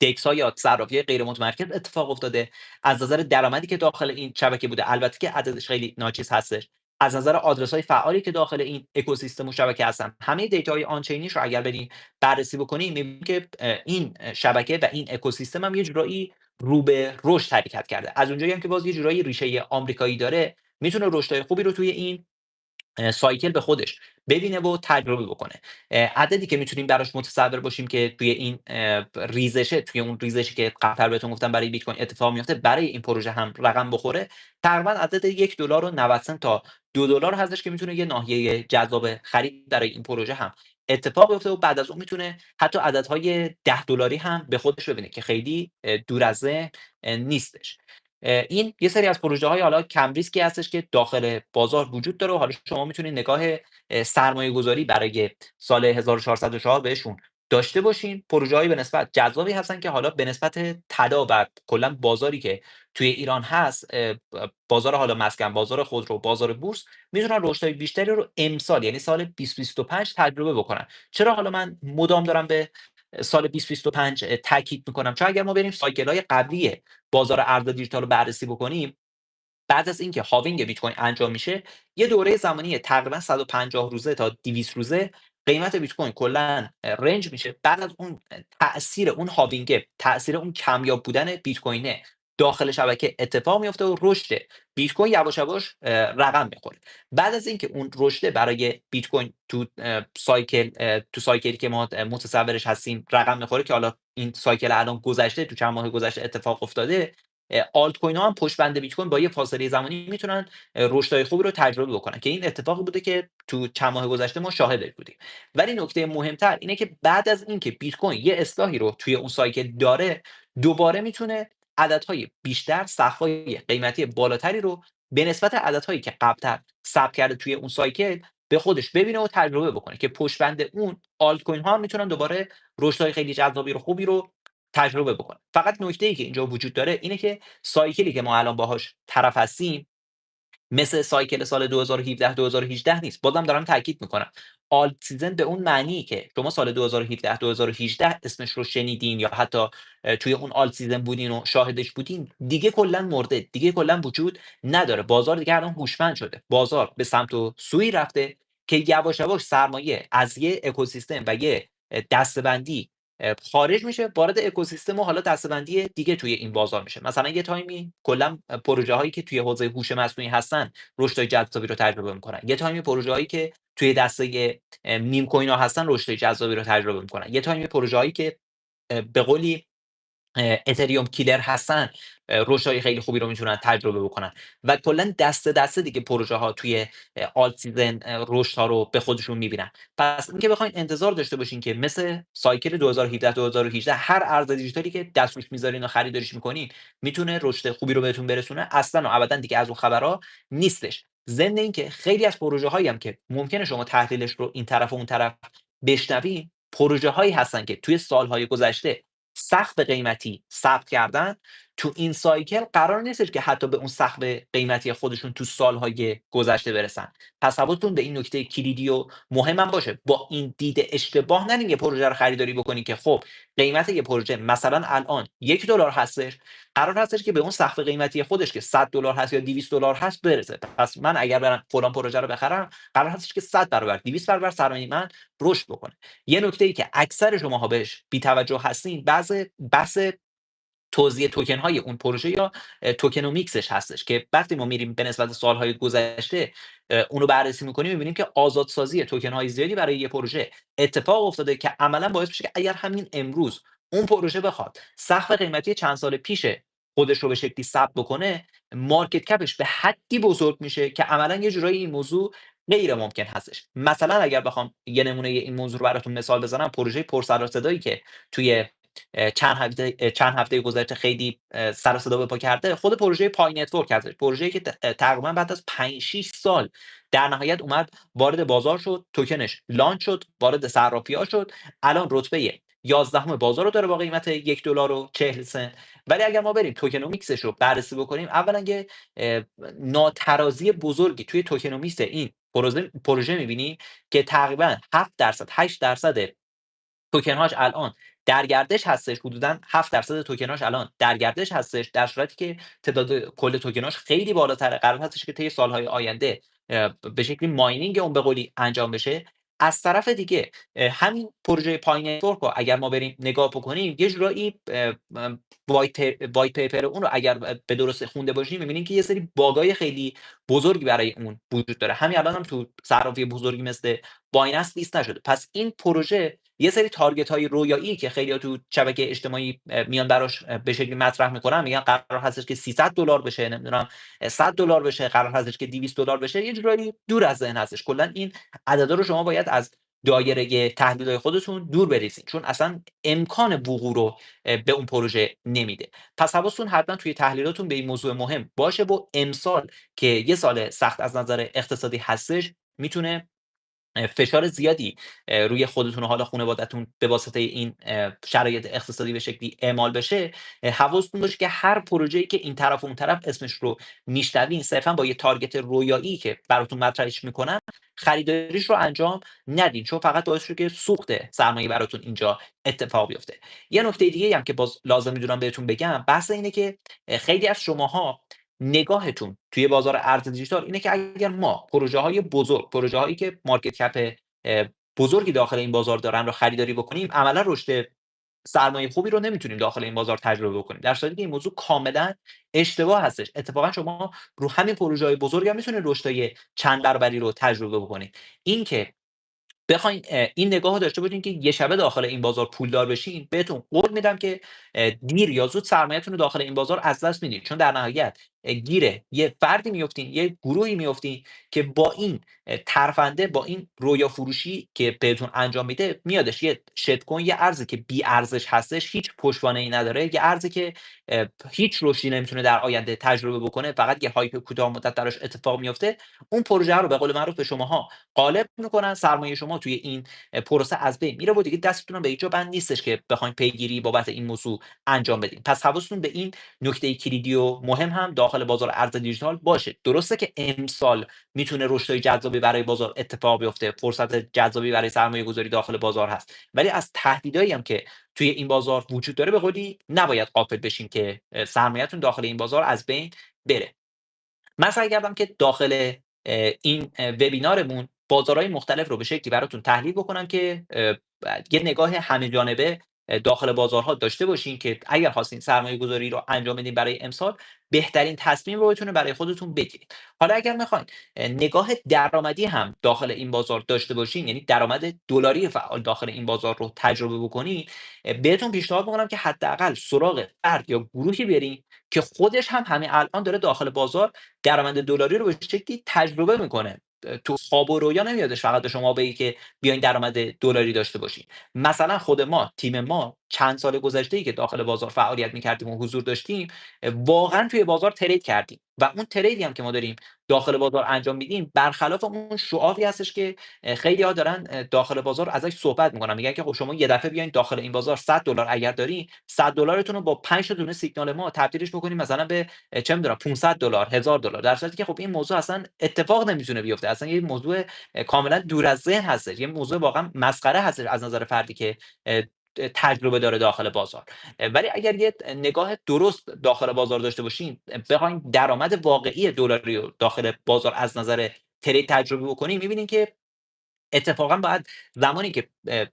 دکس‌ها یا صرافی‌های غیر متمرکز اتفاق افتاده، از نظر درآمدی که داخل این شبکه بوده، البته که عددش خیلی ناچیز هستش، از نظر آدرس‌های فعالی که داخل این اکوسیستم و شبکه هستن، همه دیتاهای آنچینیش رو اگر بریم بررسی بکنیم می‌بینیم که این شبکه و این اکوسیستم هم یه جورایی رو به رشد حرکت کرده. از اونجایی هم که باز یه جورایی ریشه آمریکایی داره، میتونه رشدهای خوبی رو توی این سایکل به خودش ببینه و تجربه بکنه. عددی که میتونیم براش متصور باشیم که توی این ریزشه، توی اون ریزشی که قبلا بهتون گفتم برای بیت کوین اتفاق میفته، برای این پروژه هم رقم بخوره، تقریبا عدد $1 و 90 سنت تا $2 هستش که میتونه یه ناحیه جذاب خرید برای این پروژه هم اتفاق بیفته و بعد از اون میتونه حتی عددهای $10 هم به خودش ببینه که خیلی دور از ذهن نیستش. این یه سری از پروژه‌های حالا کم ریسکی هستش که داخل بازار وجود داره و حالا شما میتونید نگاه سرمایه‌گذاری برای سال 1404 بهشون داشته باشین. پروژه‌هایی به نسبت جذابی هستن که حالا به نسبت طلا و کلا بازاری که توی ایران هست، بازار حالا مسکن، بازار خودرو، بازار بورس، میتونن رشدهای بیشتری رو امسال یعنی سال 2025 تجربه بکنن. چرا حالا من مدام دارم به سال 2025 تاکید میکنم؟ چون اگر ما بریم سایکل‌های قبلی بازار ارز دیجیتال رو بررسی بکنیم، بعد از اینکه هاوینگ بیت کوین انجام میشه، یه دوره زمانی تقریبا 150 روزه تا 200 روزه قیمت بیت کوین کلا رنج میشه. بعد از اون تاثیر اون هاوینگ، تاثیر اون کمیاب بودن بیت کوینه داخل شبکه اتفاق میفته و رشد بیت کوین یواش یواش رقم میخوره. بعد از اینکه اون رشد برای بیت کوین تو تو سایکلی که ما متصورش هستیم رقم میخوره، که حالا این سایکل الان گذشته، تو چند ماه گذشته اتفاق افتاده، آلت کوین ها هم پشت بند بیت کوین با یه فاصله زمانی میتونن رشدهای خوبی رو تجربه بکنن که این اتفاقی بوده که تو چند ماه گذشته ما شاهدش بودیم. ولی نکته مهمتر اینه که بعد از اینکه بیت کوین یه اصلاحی رو توی اون سایکل داره، دوباره میتونه عددهای بیشتر، سقف‌های قیمتی بالاتری رو به نسبت عددهایی که قبل‌تر ثبت کرده توی اون سایکل به خودش ببینه و تجربه بکنه که پشت بند اون آلت کوین ها هم میتونن دوباره رشدهای خیلی جذابی رو خوبی رو تجربه بکنه. فقط نکته‌ای که اینجا وجود داره اینه که سایکلی که ما الان باهاش طرف هستیم مثل سایکل سال 2017 2018 نیست. بازم دارم تاکید میکنم، آلت سیزن به اون معنی که شما سال 2017 2018 اسمش رو شنیدین یا حتی توی اون آلت سیزن بودین و شاهدش بودین، دیگه کلا مرده، دیگه کلا وجود نداره. بازار دیگه الان هوشمند شده، بازار به سمت و سوی رفته که یواش یواش سرمایه از یه اکوسیستم و یه دسته‌بندی خارج میشه، وارد اکوسیستم و حالا دسته‌بندی دیگه توی این بازار میشه. مثلا یه تایمی کلا پروژه‌هایی که توی حوزه هوش مصنوعی هستن رشد جذابی رو تجربه میکنن. یه تایمی پروژه‌هایی که توی دسته میم کوین ها هستن رشد جذابی رو تجربه میکنن. یه تایمی پروژه‌هایی که به قولی اتریوم کیلر هستن رشدهای خیلی خوبی رو میتونن تجربه بکنن و کلا دسته دسته دیگه پروژه ها توی آلت سیزن رشد ها رو به خودشون میبینن. پس اینکه بخواید انتظار داشته باشین که مثل سایکل 2017 2018 هر ارز دیجیتالی که دست روش میذارین و خریداریش میکنین میتونه رشد خوبی رو بهتون برسونه، اصلا و ابدا دیگه از اون خبرها نیستش. ضمن اینکه خیلی از پروژه هایی هم که ممکنه شما تحلیلش رو این طرف و اون طرف بشنوین، پروژه هایی هستن که توی سالهای گذشته سقف قیمتی ثبت کردن، تو این سایکل قرار نیستش که حتی به اون سقف قیمتی خودشون تو سال‌های گذشته برسن. پس حواستون به این نکته کلیدی و مهمم باشه. با این دید اشتباه نرین یه پروژه رو خریداری بکنین که خب قیمت یه پروژه مثلا الان $1 هستش، قرار هستش که به اون سقف قیمتی خودش که $100 هست یا $200 هست برسه. پس من اگر برم فلان پروژه رو بخرم، قرار هستش که 100 برابر، 200 برابر سرمایه من رشد بکنه. یه نکته‌ای که اکثر شماها بهش بی‌توجه هستین، بحث توزیع توکن های اون پروژه یا توکنومیکسش هستش که وقتی ما میریم به نسبت سالهای گذشته اونو بررسی میکنیم میبینیم که آزادسازی توکن های زیادی برای یه پروژه اتفاق افتاده که عملا باعث میشه که اگر همین امروز اون پروژه بخواد سقف قیمتی چند سال پیش خودش رو به شکلی ثبت بکنه، مارکت کپش به حدی بزرگ میشه که عملا یه جورایی این موضوع غیر ممکن هستش. مثلا اگر بخوام یه نمونه این موضوع رو براتون مثال بزنم، پروژه پر سر و صدایی که توی چند هفته گذشته خیلی سر و صدا به پا کرده، خود پروژه پای نتورک هستش. پروژه‌ای که تقریبا بعد از 5-6 سال در نهایت اومد وارد بازار شد، توکنش لانچ شد، وارد صرافی‌ها شد. الان رتبه 11 بازار رو داره با قیمت $1.40. ولی اگر ما بریم توکنومیکسش رو بررسی بکنیم، اولا یه ناترازی بزرگی توی توکنومیکس این پروژه می‌بینیم که تقریبا 7%، 8% توکن‌هاش الان در گردش هستش. حدوداً 7% توکن‌هاش الان در گردش هستش، در صورتی که تعداد کل توکن‌هاش خیلی بالاتره. قرار هستش که طی سال‌های آینده به شکلی ماینینگ اون به قولی انجام بشه. از طرف دیگه همین پروژه پای نتورک رو اگر ما بریم نگاه بکنیم، یه جورایی وایت پیپر اون رو اگر به درستی خونده باشیم، می‌بینیم که یه سری باگای خیلی بزرگی برای اون وجود داره. همین الان هم تو صرافی بزرگی مثل بایننس لیست نشده. پس این پروژه یه سری تارگت‌های رویایی که خیلی‌ها تو شبکه اجتماعی میان براش به شکلی مطرح میکنن، میگن قرار هستش که $300 بشه، نمیدونم $100 بشه، قرار هستش که $200 بشه، یه جورایی دور از ذهن هستش. کلا این عددا رو شما باید از دایره تحلیل‌های خودتون دور بریزین، چون اصلا امکان وقوع رو به اون پروژه نمیده. پس حواستون حتما توی تحلیلاتون به این موضوع مهم باشه و امسال که یه سال سخت از نظر اقتصادی هستش، میتونه فشار زیادی روی خودتون و حالا خانواده‌تون به واسطه این شرایط اقتصادی به شکلی اعمال بشه. حواستون باشه که هر پروژه‌ای که این طرف و اون طرف اسمش رو میشنوین، صرفا با یه تارگت رویایی که براتون مطرحش میکنن خریداریش رو انجام ندین، چون فقط باعث میشه که سوخت سرمایه براتون اینجا اتفاق بیفته. یه نکته دیگه هم که باز لازم میدونم بهتون بگم، بحث اینه که خیلی از شماها نگاهتون توی بازار ارز دیجیتال اینه که اگر ما پروژه‌های بزرگ، پروژه‌هایی که مارکت کپ اه، بزرگی داخل این بازار دارن رو خریداری بکنیم، عملا رشد سرمایه خوبی رو نمیتونیم داخل این بازار تجربه بکنیم. در صورتی که این موضوع کاملا اشتباه هستش. اتفاقا شما رو همین پروژه‌های بزرگ هم میتونید رشدای چند برابری رو تجربه بکنید. این که بخواین این نگاه رو داشته باشین که یه شبه داخل این بازار پولدار بشین، بهتون قول میدم که دیر یا زود سرمایه‌تون رو داخل این بازار از دست میدین، چون در نهایت گیر یه فردی میافتین، یه گروهی میافتین که با این ترفنده، با این رویا فروشی که بهتون انجام میده، میادش یه شت کوین، یه ارزی که بی ارزش هستش، هیچ پشتوانه‌ای نداره، یه ارزی که هیچ رشدی نمیتونه در آینده تجربه بکنه، فقط یه هایپ کوتاه مدت براش اتفاق میفته. اون پروژه رو به قول معروف به شماها غالب میکنن، سرمایه شما توی این پروسه از بین میره و دیگه دستتون به هیچ جا بند نیستش که بخواید پیگیری بابت این موضوع انجام بدین. پس حواستون به این نکته کلیدی و مهم هم داخل بازار ارز دیجیتال باشه. درسته که امسال میتونه رشدای جذابی برای بازار اتفاق بیفته، فرصت جذابی برای سرمایه گذاری داخل بازار هست، ولی از تهدیدایی هم که توی این بازار وجود داره به قولی نباید غافل بشین که سرمایه‌تون داخل این بازار از بین بره. من سعی کردم که داخل این وبینارمون بازارهای مختلف رو به شکلی براتون تحلیل بکنم که یه نگاه همه‌جانبه داخل بازارها داشته باشین که اگر خواستین سرمایه‌گذاری رو انجام بدین برای امسال، بهترین تصمیم رو بتونه برای خودتون بگیرید. حالا اگر میخواین نگاه درآمدی هم داخل این بازار داشته باشین، یعنی درآمد دلاری فعال داخل این بازار رو تجربه بکنین، بهتون پیشنهاد میکنم که حداقل سراغ فرد یا گروهی برین که خودش هم همین الان داره داخل بازار درآمد دلاری رو به شکلی تجربه میکنه. تو خواب و رویا نمیادش فقط به شما بگه که بیاین درآمد دلاری داشته باشین. مثلا خود ما، تیم ما، چند سال گذشته ای که داخل بازار فعالیت میکردیم و حضور داشتیم، واقعا توی بازار ترید کردیم. و اون تریدی هم که ما داریم داخل بازار انجام میدیم برخلاف اون شعاری هستش که خیلی‌ها دارن داخل بازار ازش صحبت میکنن، میگن که خب شما یه دفعه بیاین داخل این بازار $100 اگر دارین، $100 رو با 5 تا دونه سیگنال ما تبدیلش بکنیم مثلا به چه میدونم $500 $1000، در صورتی که خب این موضوع اصلا اتفاق نمیتونه بیفته، اصلا یه موضوع کاملا دور از ذهن هستش، یه موضوع واقعا مسخره هستش از نظر فردی که اه، تجربه داره داخل بازار. ولی اگر یه نگاه درست داخل بازار داشته باشیم، بخوایم درآمد واقعی دلاری رو داخل بازار از نظر ترید تجربه بکنیم، می‌بینیم که اتفاقا باید زمانی که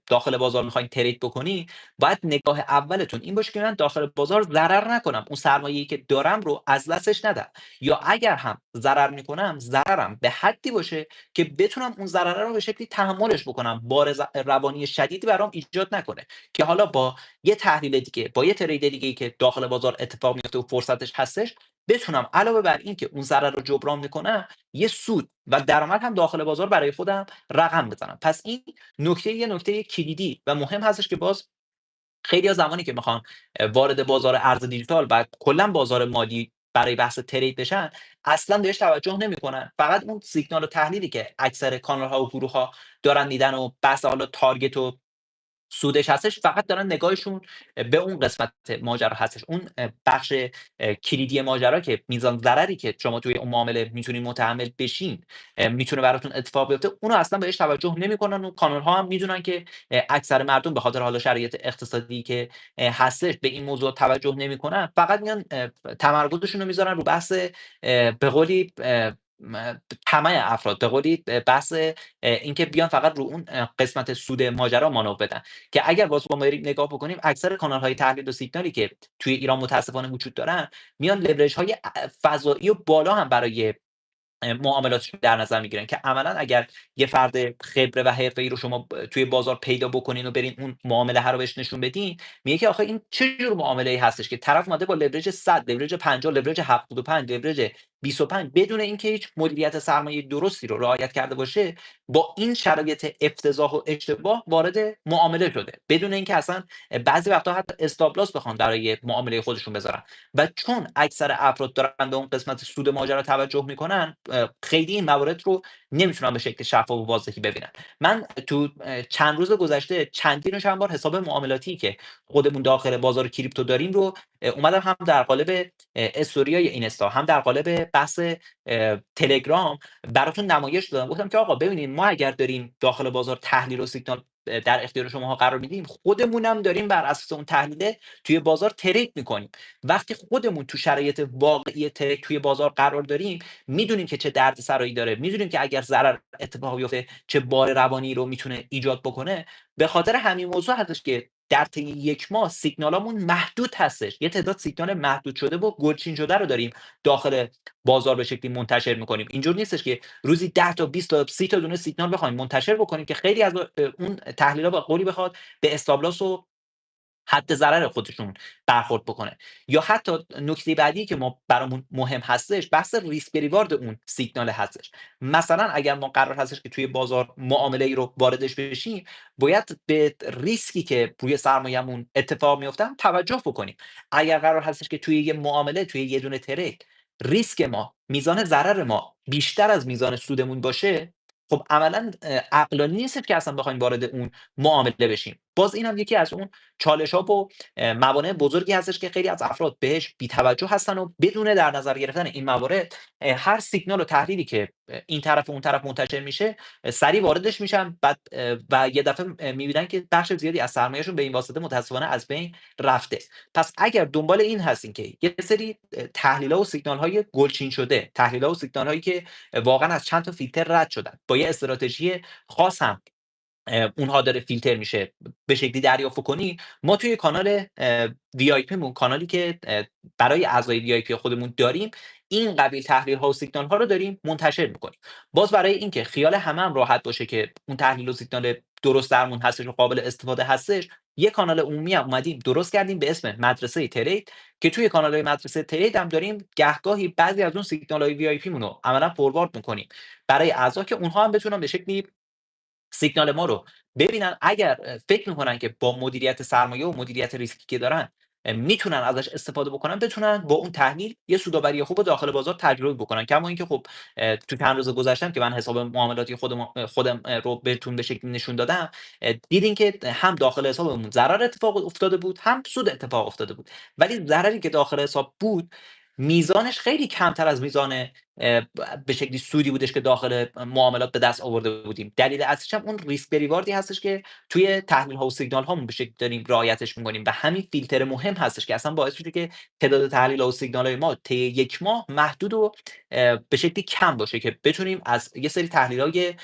داخل بازار میخواین ترید بکنی، باید نگاه اولتون این باشه که من داخل بازار ضرر نکنم، اون سرمایه‌ای که دارم رو از دستش ندم، یا اگر هم ضرر میکنم ضررم به حدی باشه که بتونم اون ضرر رو به شکلی تحملش بکنم، بار روانی شدیدی برام ایجاد نکنه، که حالا با یه تحلیل دیگه، با یه ترید دیگه ای که داخل بازار اتفاق میفته و فرصتش هستش، بتونم علاوه بر این که اون ضرر رو جبران میکنم، یه سود و درآمد هم داخل بازار برای خودم رقم بزنم. پس این یه نکته کلیدی و مهم هستش که باز خیلی‌ها زمانی که میخوان وارد بازار ارز دیجیتال و کلا بازار مالی برای بحث ترید بشن، اصلا بهش توجه نمیکنن، فقط اون سیگنال و تحلیلی که اکثر کانال‌ها و گروه‌ها دارن میدن و بحث حالا تارگت و سودش هستش، فقط دارن نگاهشون به اون قسمت ماجرا هستش، اون بخش کلیدی ماجرا که میزان ضرری که شما توی اون معامله میتونین متحمل بشین میتونه براتون اتفاق بیفته، اونو اصلا بهش توجه نمیکنن و کانال ها هم میدونن که اکثر مردم به خاطر حالا شرایط اقتصادی که هستش به این موضوع توجه نمیکنن، فقط میان تمرکزشون رو میذارن رو بحث به قولی طمع افراد، به قولی بحث اینکه بیان فقط رو اون قسمت سود ماجرا مانور بدن، که اگر باز ما بریم نگاه بکنیم اکثر کانال‌های تحلیل و سیگنالی که توی ایران متاسفانه وجود دارن، میان لورج‌های فضایی و بالا هم برای معاملاتشون در نظر میگیرن، که عملا اگر یه فرد خبره و حرفه‌ای رو شما توی بازار پیدا بکنین و برین اون معامله رو بهش نشون بدین، میگه که آخه این چه جور معامله‌ای هستش که طرف اومده با لورج 100، لورج 50، لورج 75، لورج 25، بدون اینکه هیچ مدیریت سرمایه درستی رو رعایت کرده باشه، با این شرایط افتضاح و اشتباه وارد معامله شده، بدون اینکه اصلا بعضی وقتا حتی استاپ لاس بخوان برای معامله خودشون بذارن. و چون اکثر افراد دارن به اون قسمت سود ماجرا توجه میکنن، خیلی این موارد رو نمیتونن به شکل شفاف و واضحی ببینن. من تو چند روز گذشته چندین و چند بار حساب معاملاتی که خودمون داخل بازار کریپتو داریم رو اومدم هم در قالب استوریای اینستا، هم در قالب بحث تلگرام براتون نمایش دادم، گفتم که آقا ببینید، ما اگر داریم داخل بازار تحلیل و سیگنال در اختیار شماها قرار میدیم، خودمونم داریم بر اساس اون تحلیل توی بازار ترید میکنیم. وقتی خودمون تو شرایط واقعی ترید توی بازار قرار داریم، میدونیم که چه دردسرایی داره، میدونیم که اگر ضرر اتفاق بیفته چه بار روانی رو میتونه ایجاد بکنه. به خاطر همین موضوع هستش که در طی یک ماه سیگنالامون محدود هستش، یه تعداد سیگنال محدود شده و گلچین شده رو داریم داخل بازار به شکلی منتشر میکنیم. اینجور نیستش که روزی 10 تا 20 تا 30 تا دونه سیگنال بخوایم منتشر بکنیم که خیلی از اون تحلیل‌ها به قولی بخواد به استابلاس و حد ضرر خودشون برخورد بکنه. یا حتی نکته بعدی که ما برامون مهم هستش، بحث ریسک ریوارد اون سیگنال هستش. مثلا اگر ما قرار هستش که توی بازار معامله ای رو واردش بشیم، باید به ریسکی که روی سرمایه‌مون اتفاق میفته هم توجه بکنیم. اگر قرار هستش که توی یه معامله، توی یه دونه ترید، ریسک ما، میزان ضرر ما بیشتر از میزان سودمون باشه، خب عملا عقلانی نیست که اصلا بخوایم وارد اون معامله بشیم. باز این هم یکی از اون چالش‌ها و موانع بزرگی هستش که خیلی از افراد بهش بی‌توجه هستن و بدون در نظر گرفتن این موارد، هر سیگنال و تحلیلی که این طرف و اون طرف منتشر میشه، سریع واردش میشن، بعد و یه دفعه می‌بینن که بخش زیادی از سرمایه‌شون به این واسطه متأسفانه از بین رفته. پس اگر دنبال این هستین که یه سری تحلیل‌ها و سیگنال‌های گلچین شده، تحلیل‌ها و سیگنال‌هایی که واقعا از چند تا فیلتر رد شدن، با یه استراتژی خاص هم اونها داره فیلتر میشه، به شکلی دریافت کنی، ما توی کانال VIP مون، کانالی که برای اعضای VIP خودمون داریم، این قبیل تحلیل ها و سیگنال ها رو داریم منتشر میکنیم. باز برای اینکه خیال همه هم راحت باشه که اون تحلیل و سیگنال درست درمون هستش و قابل استفاده هستش، یه کانال عمومی هم اومدیم درست کردیم به اسم مدرسه ترید، که توی کانال های مدرسه ترید هم داریم گهگاهی بعضی از اون سیگنال های VIP مون رو عملا فوروارد میکنیم برای اعضا، که اونها هم بتونن به شکلی سیگنال ما رو ببینن. اگر فکر میکنن که با مدیریت سرمایه و مدیریت ریسکی که دارن میتونن ازش استفاده بکنن، بتونن با اون تحلیل یه سودآوری خوب داخل بازار تجربه بکنن. کما اینکه خب تو چند روز گذشتم که من حساب معاملاتی خودم رو بهتون به شکلی نشون دادم، دیدین که هم داخل حسابمون ضرر اتفاق افتاده بود، هم سود اتفاق افتاده بود. ولی ضرری که داخل حساب بود، میزانش خیلی کمتر از میزان به شکلی سودی بودش که داخل معاملات به دست آورده بودیم. دلیل اصلیش هم اون ریسک ریواردی هستش که توی تحلیل ها و سیگنال هامون به شکلی داریم رعایتش می‌کنیم و همین فیلتر مهم هستش که اصلا باعث شده که تعداد تحلیل ها و سیگنال های ما طی یک ماه محدود و به شکلی کم باشه که بتونیم از یه سری تحلیل های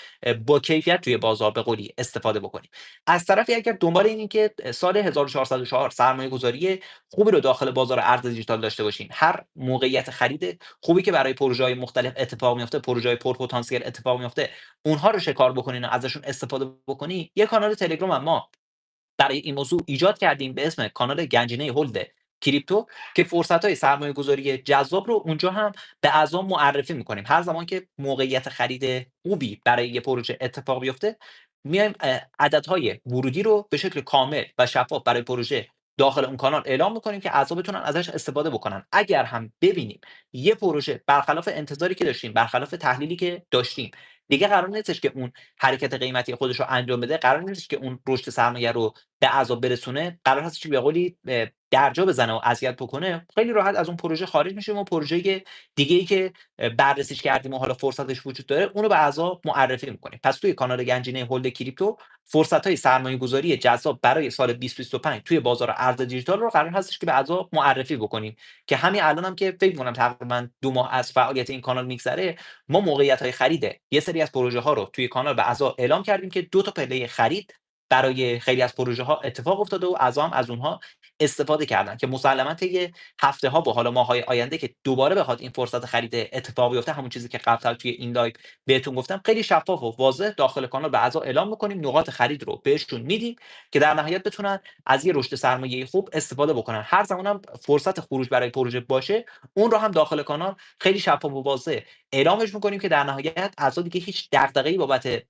با کیفیت توی بازار به قولی استفاده بکنیم. از طرفی اگر دنبال اینیم که سال 1404 سرمایه‌گذاری خوبی رو داخل بازار ارز دیجیتال داشته باشین، هر موقعیت خرید خوبی که برای پروژه‌های مختلف اتفاق میفته، پروژه‌های پرپتانسیل اتفاق میفته، اونها رو شکار بکنین و ازشون استفاده بکنی. یه کانال تلگرام هم ما برای این موضوع ایجاد کردیم به اسم کانال گنجینه هولد کریپتو که فرصت‌های سرمایه‌گذاری جذاب رو اونجا هم به اعضا معرفی می‌کنیم. هر زمان که موقعیت خرید خوبی برای یه پروژه اتفاق بیفته، میایم عددهای ورودی رو به شکل کامل و شفاف برای پروژه داخل اون کانال اعلام می‌کنیم که اعضا بتونن ازش استفاده بکنن. اگر هم ببینیم یه پروژه برخلاف انتظاری که داشتیم، برخلاف تحلیلی که داشتیم، دیگه قرار نیستش که اون حرکت قیمتی خودش رو انجام بده، قرار نیستش که اون رشد سرمایه رو به عذاب برسونه، قرار هستش که به قولی درجا بزنه و اذیت بکنه، خیلی راحت از اون پروژه خارج میشیم و پروژه دیگه‌ای که بررسیش کردیم و حالا فرصتش وجود داره، اونو به اعضا معرفی می‌کنیم. پس توی کانال گنجینه هولد کریپتو فرصت‌های سرمایه‌گذاری جذاب برای سال 2025 توی بازار ارز دیجیتال رو قرار هستش که به اعضا معرفی بکنیم که همین الانم که فکر می‌کنم تقریبا 2 ماه از فعالیت این کانال میگذره، ما موقعیت‌های خرید یه سری از پروژه‌ها رو توی کانال به اعضا اعلام کردیم که 2 تا پله خرید برای خیلی از پروژه‌ها اتفاق افتاده و اعضا هم از اونها استفاده کردن که مسلماً طی هفته‌ها و حالا ماه‌های آینده که دوباره بخواد این فرصت خرید اتفاق بیفته، همون چیزی که قبلا توی این لایو بهتون گفتم، خیلی شفاف و واضح داخل کانال به اعضا اعلام می‌کنیم، نقاط خرید رو بهشون میدیم که در نهایت بتونن از یه رشد سرمایه‌ای خوب استفاده بکنن. هر زمان هم فرصت خروج برای پروژه باشه، اون رو هم داخل کانال خیلی شفاف و واضح اعلامش می‌کنیم که در نهایت اعضا دیگه هیچ دغدغه‌ای بابت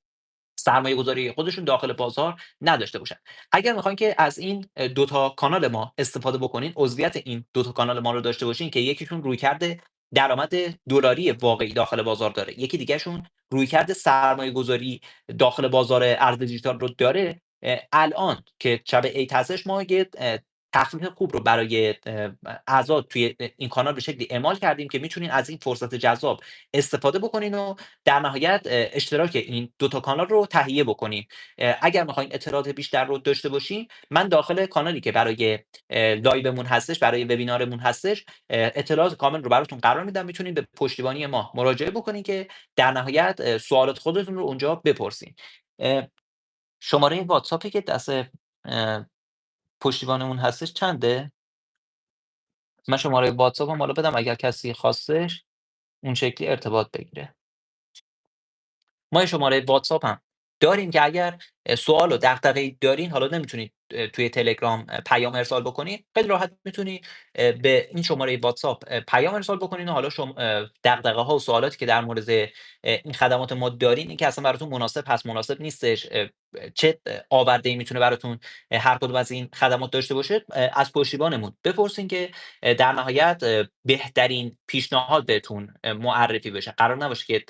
سرمایه‌گذاری خودشون داخل بازار نداشته باشن. اگر میخواین که از این 2 تا کانال ما استفاده بکنین، عضویت این 2 تا کانال ما رو داشته باشین که یکیشون رویکرد درآمد دلاری واقعی داخل بازار داره، یکی دیگه‌شون رویکرد سرمایه‌گذاری داخل بازار ارز دیجیتال رو داره. الان که شب عید هستش، ما یه تخفیف خوب رو برای اعضا توی این کانال به شکلی اعمال کردیم که میتونین از این فرصت جذاب استفاده بکنین و در نهایت اشتراک این 2 تا کانال رو تهیه بکنیم. اگر می‌خواین اطلاعات بیشتر رو داشته باشین، من داخل کانالی که برای لایومون هستش، برای وبینارمون هستش، اطلاعات کامل رو براتون قرار میدم. میتونین به پشتیبانی ما مراجعه بکنین که در نهایت سوالات خودتون رو اونجا بپرسین. اه، شماره واتساپی که دست پشتیبانمون هستش چنده؟ من شماره واتساپم حالا بدم اگر کسی خواستش اون شکلی ارتباط بگیره. ما یه شماره واتساپ هم داریم که اگر سوال و دغدغه‌ای دارین، حالا نمیتونید توی تلگرام پیام ارسال بکنید، خیلی راحت میتونید به این شماره واتساپ پیام ارسال بکنین و حالا دغدغه‌ها و سوالاتی که در مورد این خدمات ما دارین، این که اصلا براتون مناسب هست، مناسب نیستش، چه آورده‌ای میتونه براتون هر کدوم از این خدمات داشته باشه، از پشتیبانمون بپرسین که در نهایت بهترین پیشنهاد بهتون معرفی بشه. قرار نباشه که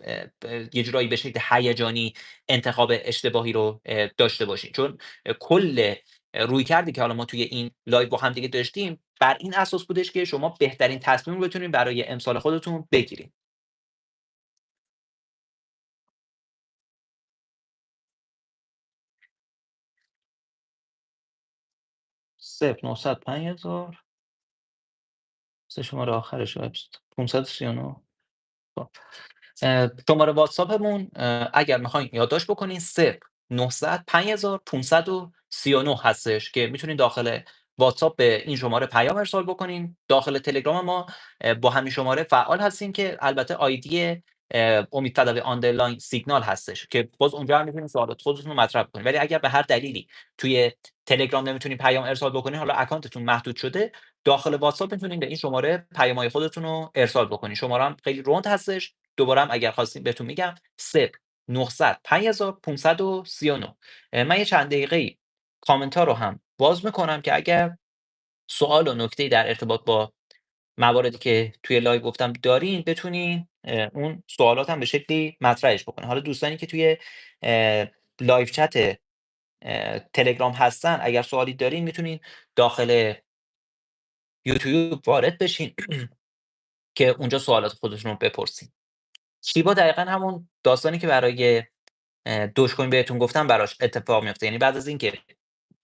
یه جورایی به شکل هیجانی انتخاب اشتباهی رو داشته باشین، چون کل رویکردی که حالا ما توی این لایو با هم دیگه داشتیم، بر این اساس بودش که شما بهترین تصمیم رو بتونین برای امسال خودتون بگیرین. 0905 سه شماره آخرش رو 539. خب. شماره واتساپمون اگر میخواین یادداشت بکنین 0900 5539 هستش که میتونین داخل واتساپ به این شماره پیام ارسال بکنین. داخل تلگرام ما با همین شماره فعال هستیم که البته آیدی امید طلبه آندرلاین سیگنال هستش که باز اونجا هم میتونین سوالات خودتون رو مطرح کنین. ولی اگر به هر دلیلی توی تلگرام نمیتونین پیام ارسال بکنین، حالا اکانتتون محدود شده، داخل واتساپ میتونین به این شماره پیام‌های خودتون رو ارسال بکنین. شماره هم خیلی روند هستش. دوباره هم اگر خواستین بهتون میگم 0900 5539. من یه چند دقیقه‌ای کامنت‌ها رو هم باز میکنم که اگر سوال و نکته‌ای در ارتباط با مواردی که توی لایو گفتم دارین، بتونین اون سوالات هم به شکلی مطرحش بکنین. حالا دوستانی که توی اه، لایو چت تلگرام هستن، اگر سوالی دارین میتونین داخل یوتیوب وارد بشین که اونجا سوالات خودتون رو بپرسین. شیبا دقیقا همون داستانی که برای دوج کوین بهتون گفتم براش اتفاق میفته. یعنی بعد از اینکه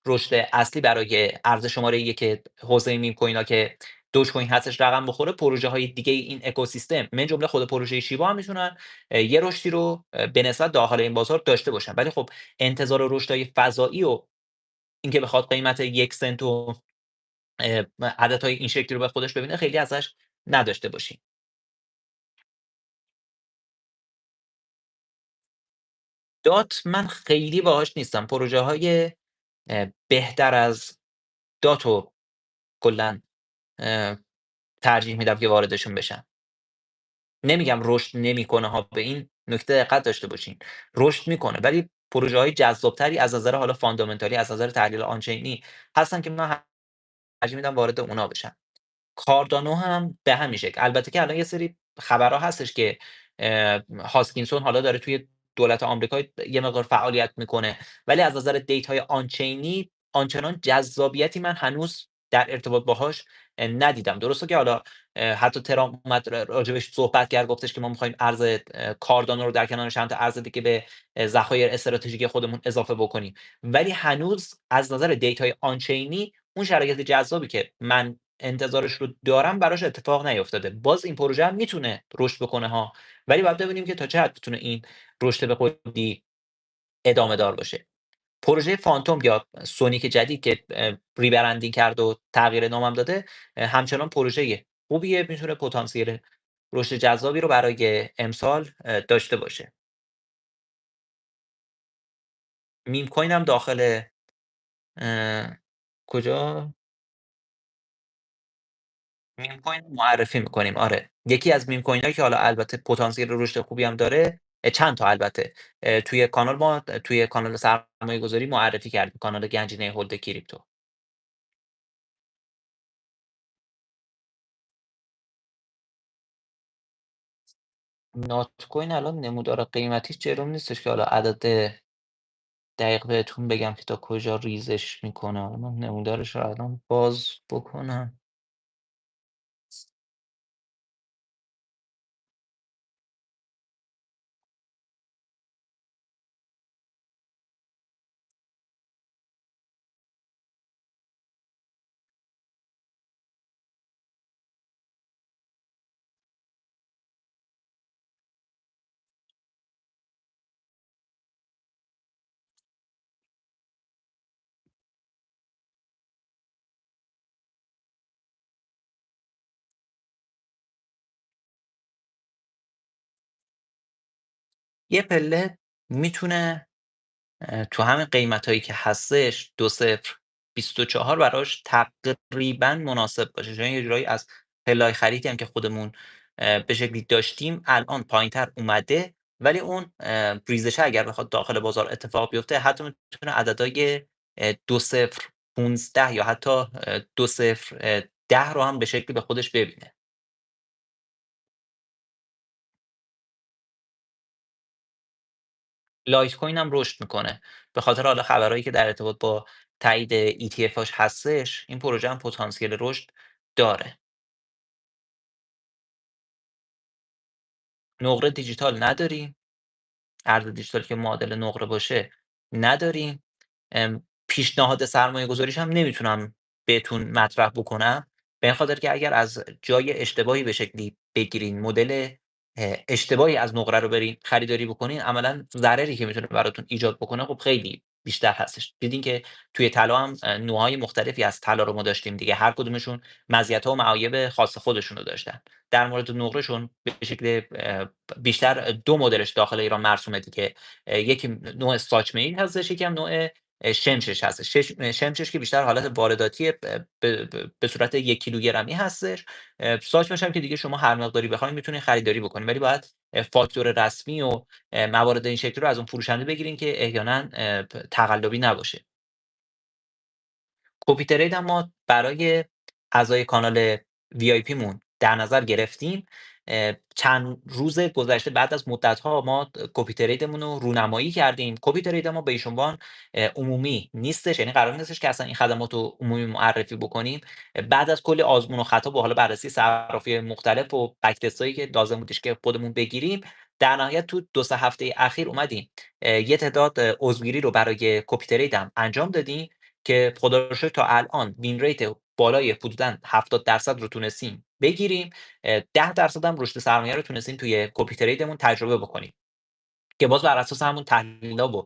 رشد اصلی برای ارز شماره یک حوزه میم کوین ها که دوج کوین هستش رقم بخوره، پروژه های دیگه این اکوسیستم من جمله خود پروژه شیبا هم میتونن یه رشدی رو به نسبت داخل این بازار داشته باشن. ولی خب انتظار رشدهای فضایی و اینکه بخواد قیمت یک سنت و عددهای این شکلی رو به خودش ببینه خیلی ازش نداشته باشیم. دات من خیلی باهاش نیستم. پروژه‌های بهتر از دات رو کلًا اه، ترجیح میدم که واردشون بشم. نمیگم رشد نمیکنه ها، به این نکته دقت داشته باشین. رشد میکنه ولی پروژه‌های جذابتری از نظر حالا فاندامنتالی، از نظر تحلیل آنچینی هستن که من ترجیح میدم وارد اونا بشم. کاردانو هم به همین شکل. البته که الان یه سری خبرها هستش که هاسکینسون حالا داره توی دولت آمریکا یه مقدار فعالیت میکنه، ولی از نظر دیتای آنچینی آنچنان جذابیتی من هنوز در ارتباط باهاش ندیدم. درسته که حالا حتی ترامپ اومد راجبش صحبت کرد، گفتش که ما می‌خوایم ارز کاردانو رو در کنار چند تا ارز دیگه به ذخایر استراتژیک خودمون اضافه بکنیم. ولی هنوز از نظر دیتای آنچینی اون شرایط جذابی که من انتظارش رو دارم براش اتفاق نیفتاده. باز این پروژه هم میتونه رشد بکنه ها، ولی باید ببینیم که تا چه حد میتونه این رشد به خودی ادامه دار باشه. پروژه فانتوم یا سونیک جدید که ریبرندینگ کرد و تغییر نام هم داده، همچنان پروژه خوبیه، میتونه پتانسیل رشد جذابی رو برای امسال داشته باشه. میم کوین هم داخل اه، کجا میم کوین معرفی میکنیم. آره، یکی از میم کوین هایی که حالا البته پتانسیل رشد خوبی هم داره، چند تا البته توی کانال ما توی کانال سرمایه گذاری معرفی کردیم، کانال گنجینه هولد کریپتو. نات کوین الان نمودار قیمتیش جلوم نیستش که حالا عدد دقیق بهتون بگم که تا کجا ریزش میکنه. حالا من نمودارش رو الان باز بکنم. یه پله میتونه تو همین قیمتایی که هستش 2024 براش تقریبا مناسب باشه، چون یه جورایی از پله‌های خریدی هم که خودمون به شکلی داشتیم الان پایینتر اومده. ولی اون ریزشه اگر بخواد داخل بازار اتفاق بیفته، حتی میتونه عددهای 2015 یا حتی 2010 رو هم به شکلی به خودش ببینه. لایت کوین هم رشد میکنه به خاطر حالا خبرهایی که در ارتباط با تایید ETFاش هستش. این پروژه هم پتانسیل رشد داره. نقره دیجیتال نداریم. ارز دیجیتال که معادل نقره باشه نداریم. پیشنهاد سرمایه‌گذاریش هم نمیتونم بهتون مطرح بکنم، به این خاطر که اگر از جای اشتباهی به شکلی بگیرین، مدل اشتباهی از نقره رو برین خریداری بکنین، عملاً ضرری که میتونه براتون ایجاد بکنه خب خیلی بیشتر هستش. دیدین که توی طلا هم نوع‌های مختلفی از طلا رو ما داشتیم دیگه، هر کدومشون مزیت‌ها و معایب خاص خودشون رو داشتن. در مورد نقرهشون به شکل بیشتر 2 مدلش داخل ایران مرسومه دیگه. یکی نوع ساچمه ای هستش، یکی هم نوع شمشش هستش. شمشش که بیشتر حالت وارداتی به صورت 1 کیلوگرمی هستش. ساچمش هم که دیگه شما هر مقداری بخواید میتونید خریداری بکنید، ولی باید فاکتور رسمی و موارد این شکلی رو از اون فروشنده بگیرین که احیانا تقلبی نباشه. کپی ترید هم ما برای اعضای کانال VIP مون در نظر گرفتیم. چند روز گذشته بعد از مدت‌ها ما کپی تریدمون رو رونمایی کردیم. کپی ترید ما به هیچ عنوان عمومی نیستش، یعنی قرار نیستش که اصلا این خدمات رو عمومی معرفی بکنیم. بعد از کلی آزمون و خطا و حالا بررسی صرافی‌های مختلف و بک تستایی که لازم بودش که خودمون بگیریم، در نهایت تو 2 3 هفته اخیر اومدیم یه تعداد عضوگیری رو برای کپی ترید هم انجام دادیم که خدا رو شکر تا الان وین ریت بالای حدوداً 70% رو تونستیم بگیریم. 10% هم رشد سرمایه رو تونستیم توی کپی تریدمون تجربه بکنیم. که باز بر اساس همون تحلیل‌ها و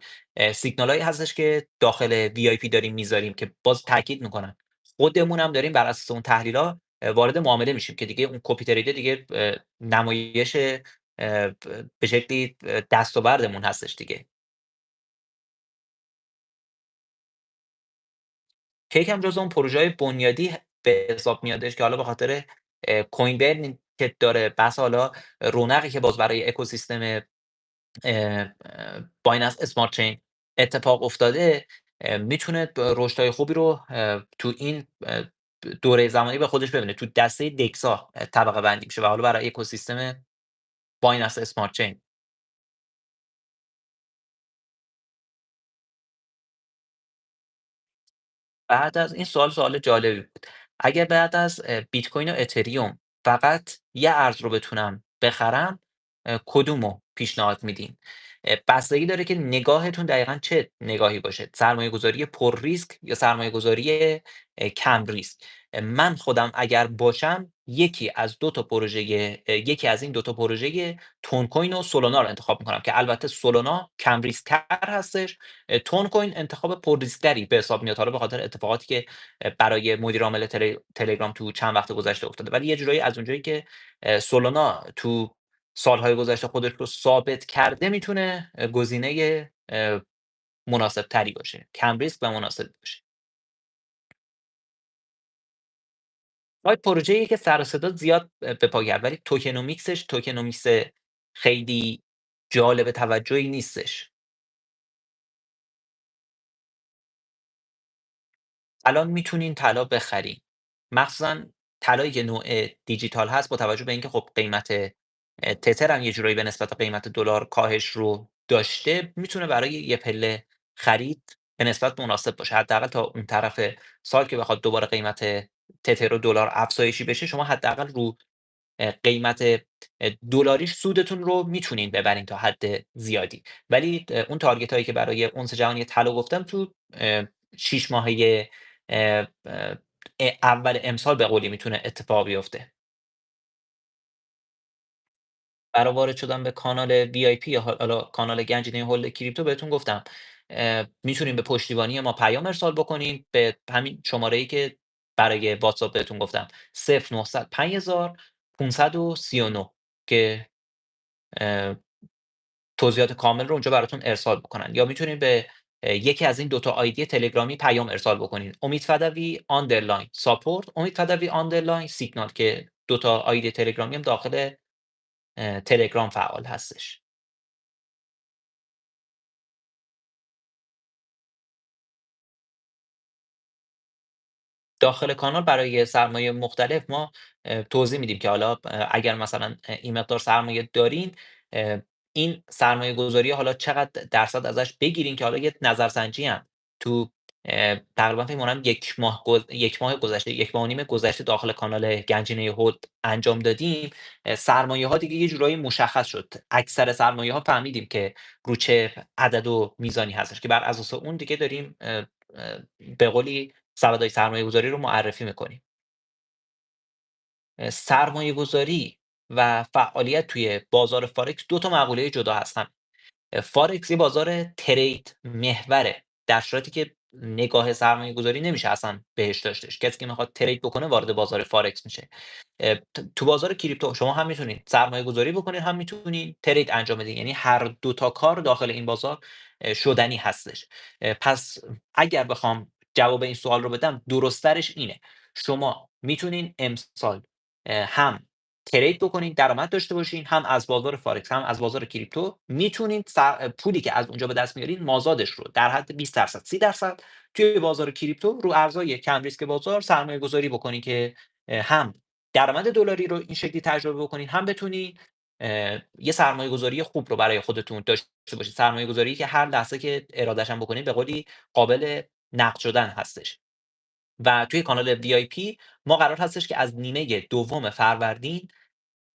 سیگنالایی هستش که داخل VIP داریم میذاریم که باز تاکید میکنم خودمون هم داریم بر اساس اون تحلیل‌ها وارد معامله میشیم که دیگه اون کپی تریده دیگه نمایش به شکلی دستاوردمون هستش دیگه. کیک هم جزو اون پروژه‌های بنیادی به حساب میادش که حالا به خاطر کوین برن که داره، بس حالا رونقی که باز برای اکوسیستم بایننس اسمارت چین اتفاق افتاده، میتونه رشدهای خوبی رو تو این دوره زمانی به خودش ببینه. تو دسته دکسا طبقه بندی میشه و حالا برای اکوسیستم بایننس اسمارت چین. بعد از این سوال جالبی بود. اگر بعد از بیت کوین و اتریوم فقط یه ارز رو بتونم بخرم، کدومو پیشنهاد میدین؟ بستگی داره که نگاهتون دقیقا چه نگاهی باشه، سرمایه گذاری پر ریسک یا سرمایه گذاری کم ریسک. من خودم اگر باشم یکی از این دو تا پروژه تون کوین و سولانا رو انتخاب میکنم که البته سولانا کم ریسک تر هستش. تون کوین انتخاب پرریسک‌تری به حساب میاد، حالا به خاطر اتفاقاتی که برای مدیر عامل تلگرام تو چند وقت گذشته افتاده. ولی یه جورایی از اونجایی که سولانا تو سال‌های گذشته خودش رو ثابت کرده، میتونه گزینه مناسب‌تری باشه، کم ریسک و مناسب باشه. پروژه‌ایه که سر و صدا زیاد به پا کرد، ولی توکنومیکس خیلی جالب توجهی نیستش. الان میتونین طلا بخرین. مخصوصا طلایی که نوع دیجیتال هست، با توجه به اینکه خب قیمت تتر هم یه جورایی به نسبت قیمت دلار کاهش رو داشته، میتونه برای یه پله خرید به نسبت مناسب باشه. حداقل تا اون طرف سال که بخواد دوباره قیمت تتر و دلار افزایشی بشه، شما حداقل رو قیمت دلاریش سودتون رو میتونین ببرین تا حد زیادی. ولی اون تارگت هایی که برای اونس جهانی طلا گفتم تو 6 ماهه اول امسال به قولی میتونه اتفاق بیفته. برای وارد شدن به کانال VIP یا حالا کانال گنجینه هولد کریپتو بهتون گفتم میتونین به پشتیبانی ما پیام ارسال بکنین به همین شماره‌ای که برای واتساپ بهتون گفتم: 0900 5000 539 که اه، توضیحات کامل رو اونجا براتون ارسال بکنن. یا میتونید به یکی از این 2 تا آیدی تلگرامی پیام ارسال بکنید: امید فدوی آندرلاین ساپورت، امید فدوی آندرلاین سیگنال، که 2 تا آیدی تلگرامی هم داخل تلگرام فعال هستش. داخل کانال برای سرمایه مختلف ما توضیح میدیم که حالا اگر مثلا این مقدار سرمایه دارین، اه، این سرمایه گذاری حالا چقدر درصد ازش بگیرین، که حالا یه نظرسنجی هم تو تقریبا فکر کنم یک ماه گذشته، یک ماه و نیم گذشته داخل کانال گنجینه هولد انجام دادیم. سرمایه ها دیگه یه جورایی مشخص شد، اکثر سرمایه ها فهمیدیم که رو چه عدد و میزانی هستش، که بر اساس اون دیگه داریم به قولی سبدهای سرمایه‌گذاری رو معرفی می‌کنیم. سرمایه‌گذاری و فعالیت توی بازار فارکس 2 تا مقوله جدا هستن. فارکس یه بازار ترید محوره، در صورتی که نگاه سرمایه‌گذاری نمیشه اصلا بهش داشتش. کسی که میخواد ترید بکنه وارد بازار فارکس میشه. تو بازار کریپتو شما هم میتونید سرمایه‌گذاری بکنید، هم میتونید ترید انجام بدید، یعنی هر دو تا کار داخل این بازار شدنی هستش. پس اگر بخوام جواب این سوال رو بدم، درست‌ترش اینه: شما میتونین امسال هم ترید بکنین، درآمد داشته باشین، هم از بازار فارکس هم از بازار کریپتو میتونید پولی که از اونجا به دست میارین مازادش رو در حد 20% 30% توی بازار کریپتو رو ارزهای کم ریسک بازار سرمایه گذاری بکنین که هم درآمد دلاری رو این شکلی تجربه بکنین، هم بتونین یه سرمایه گذاری خوب رو برای خودتون داشته باشید، سرمایه گذاری که هر لحظه که ارادش هم بکنین به قولی قابل نقد شدن هستش. و توی کانال VIP ما قرار هستش که از نیمه دوم فروردین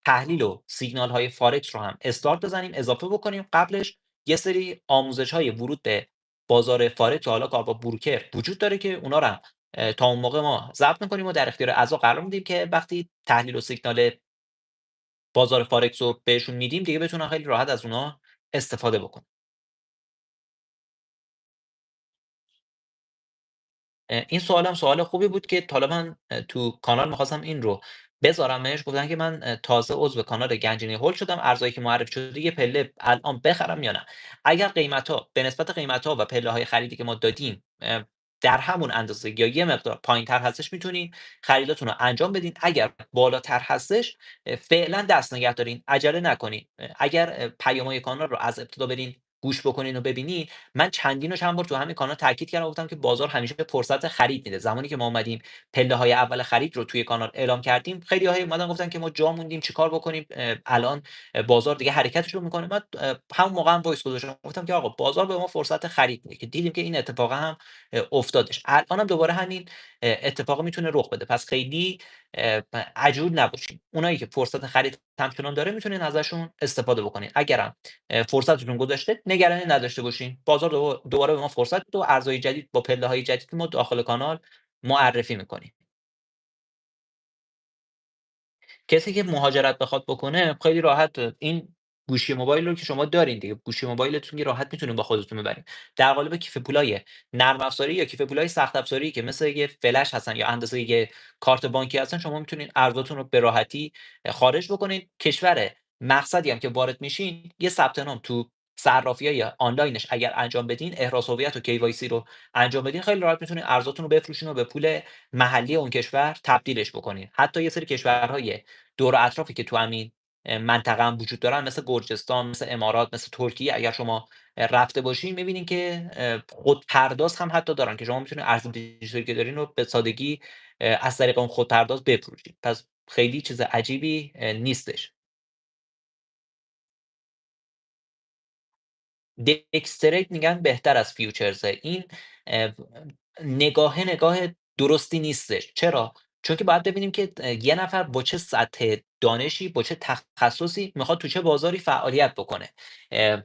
تحلیل و سیگنال‌های فارکس رو هم استارت بزنیم، اضافه بکنیم. قبلش یه سری آموزش‌های ورود به بازار فارکس و حالا کار با بروکر وجود داره که اونا رو هم تا اون موقع ما ضبط می‌کنیم و در اختیار اعضا قرار میدیم که وقتی تحلیل و سیگنال بازار فارکس رو بهشون میدیم دیگه بتونن خیلی راحت از اونها استفاده بکنن. این سوالم سوال خوبی بود که تا حالا من تو کانال می‌خواستم این رو بذارمش. گفتن که من تازه عضو کانال گنجینه هول شدم، ارزهایی که معرفی شده یه پله الان بخرم یا نه؟ اگر قیمت‌ها به نسبت قیمت‌ها و پله‌های خریدی که ما دادیم در همون اندازه یا یه مقدار پایین‌تر هستش میتونین خریداتون رو انجام بدین. اگر بالاتر هستش فعلا دست نگه دارین، عجله نکنین. اگر پیام‌های کانال رو از ابتدا برین گوش بکنین و ببینین، من چندین و چند بار تو همین کانال تاکید کردم، گفتم که بازار همیشه فرصت خرید میده. زمانی که ما اومدیم پله‌های اول خرید رو توی کانال اعلام کردیم، خیلی‌ها اومدن گفتن که ما جا موندیم چیکار بکنیم، الان بازار دیگه حرکتش رو میکنه. من همون موقع هم وایس گذاشتم، گفتم که آقا بازار به ما فرصت خرید میده که دیدیم که این اتفاق هم افتادش. الانم دوباره همین اتفاق میتونه رخ بده. پس خیلی عجول نباشین. اونایی که فرصت خرید همچنان داره میتونین ازشون استفاده بکنین. اگرم فرصتتون گذاشته نگرانی نداشته باشین. بازار دوباره به ما فرصت میده و ارزهای جدید با پله‌های جدید ما داخل کانال معرفی میکنیم. کسی که مهاجرت بخواد بکنه خیلی راحت این گوشی موبایل رو که شما دارین دیگه، گوشی موبایلتون که راحت میتونین با خودتون ببرین. در قالب کیف پولای نرم افزاری یا کیف پولای سخت افزاری که مثل یه فلش هستن یا اندازه یه کارت بانکی هستن، شما میتونین ارزاتون رو به راحتی خارج بکنین. کشور مقصدی هم که وارد میشین یه ثبت نام تو صرافی‌های آنلاینش اگر انجام بدین، احراز هویت و KYC رو انجام بدین، خیلی راحت میتونین ارزاتون رو بفروشین و به پول محلی اون کشور تبدیلش بکنین. حتی یه سری کشورهای دور و اطرافی که تو همین منطقه هم وجود دارن، مثل گرجستان، مثل امارات، مثل ترکیه، اگر شما رفته باشین می‌بینین که خودپرداز هم حتی دارن که شما میتونید ارز دیجیتالی که دارین رو به سادگی از طریق اون خودپرداز بفروشید. پس خیلی چیز عجیبی نیستش. دکستریت میگن بهتر از فیوچرزه. این اه، نگاه درستی نیستش. چرا؟ چون که باید ببینیم که یه نفر با چه سطح دانشی، با چه تخصصی میخواد تو چه بازاری فعالیت بکنه. اه،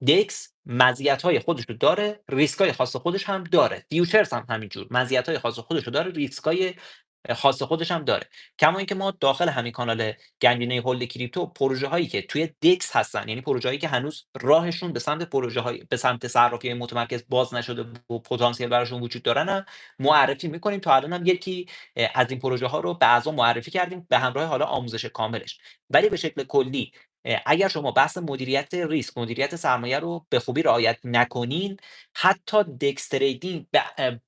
دکس مزیت‌های خودش رو داره، ریسکای خاص خودش هم داره. فیوچرز هم همینجور مزیت‌های خاص خودش رو داره، ریسکای خاص خودش هم داره. کما اینکه ما داخل همین کانال گنجینه هولد کریپتو پروژه هایی که توی دکس هستن، یعنی پروژه هایی که هنوز راهشون به سمت صرافی متمرکز باز نشده و پتانسیل براشون وجود دارن هم معرفی میکنیم. تا الان هم یکی از این پروژه ها رو به اعضا معرفی کردیم به همراه حالا آموزش کاملش. ولی به شکل کلی اگر شما بحث مدیریت ریسک، مدیریت سرمایه رو به خوبی رعایت نکنین، حتی دکس تریدینگ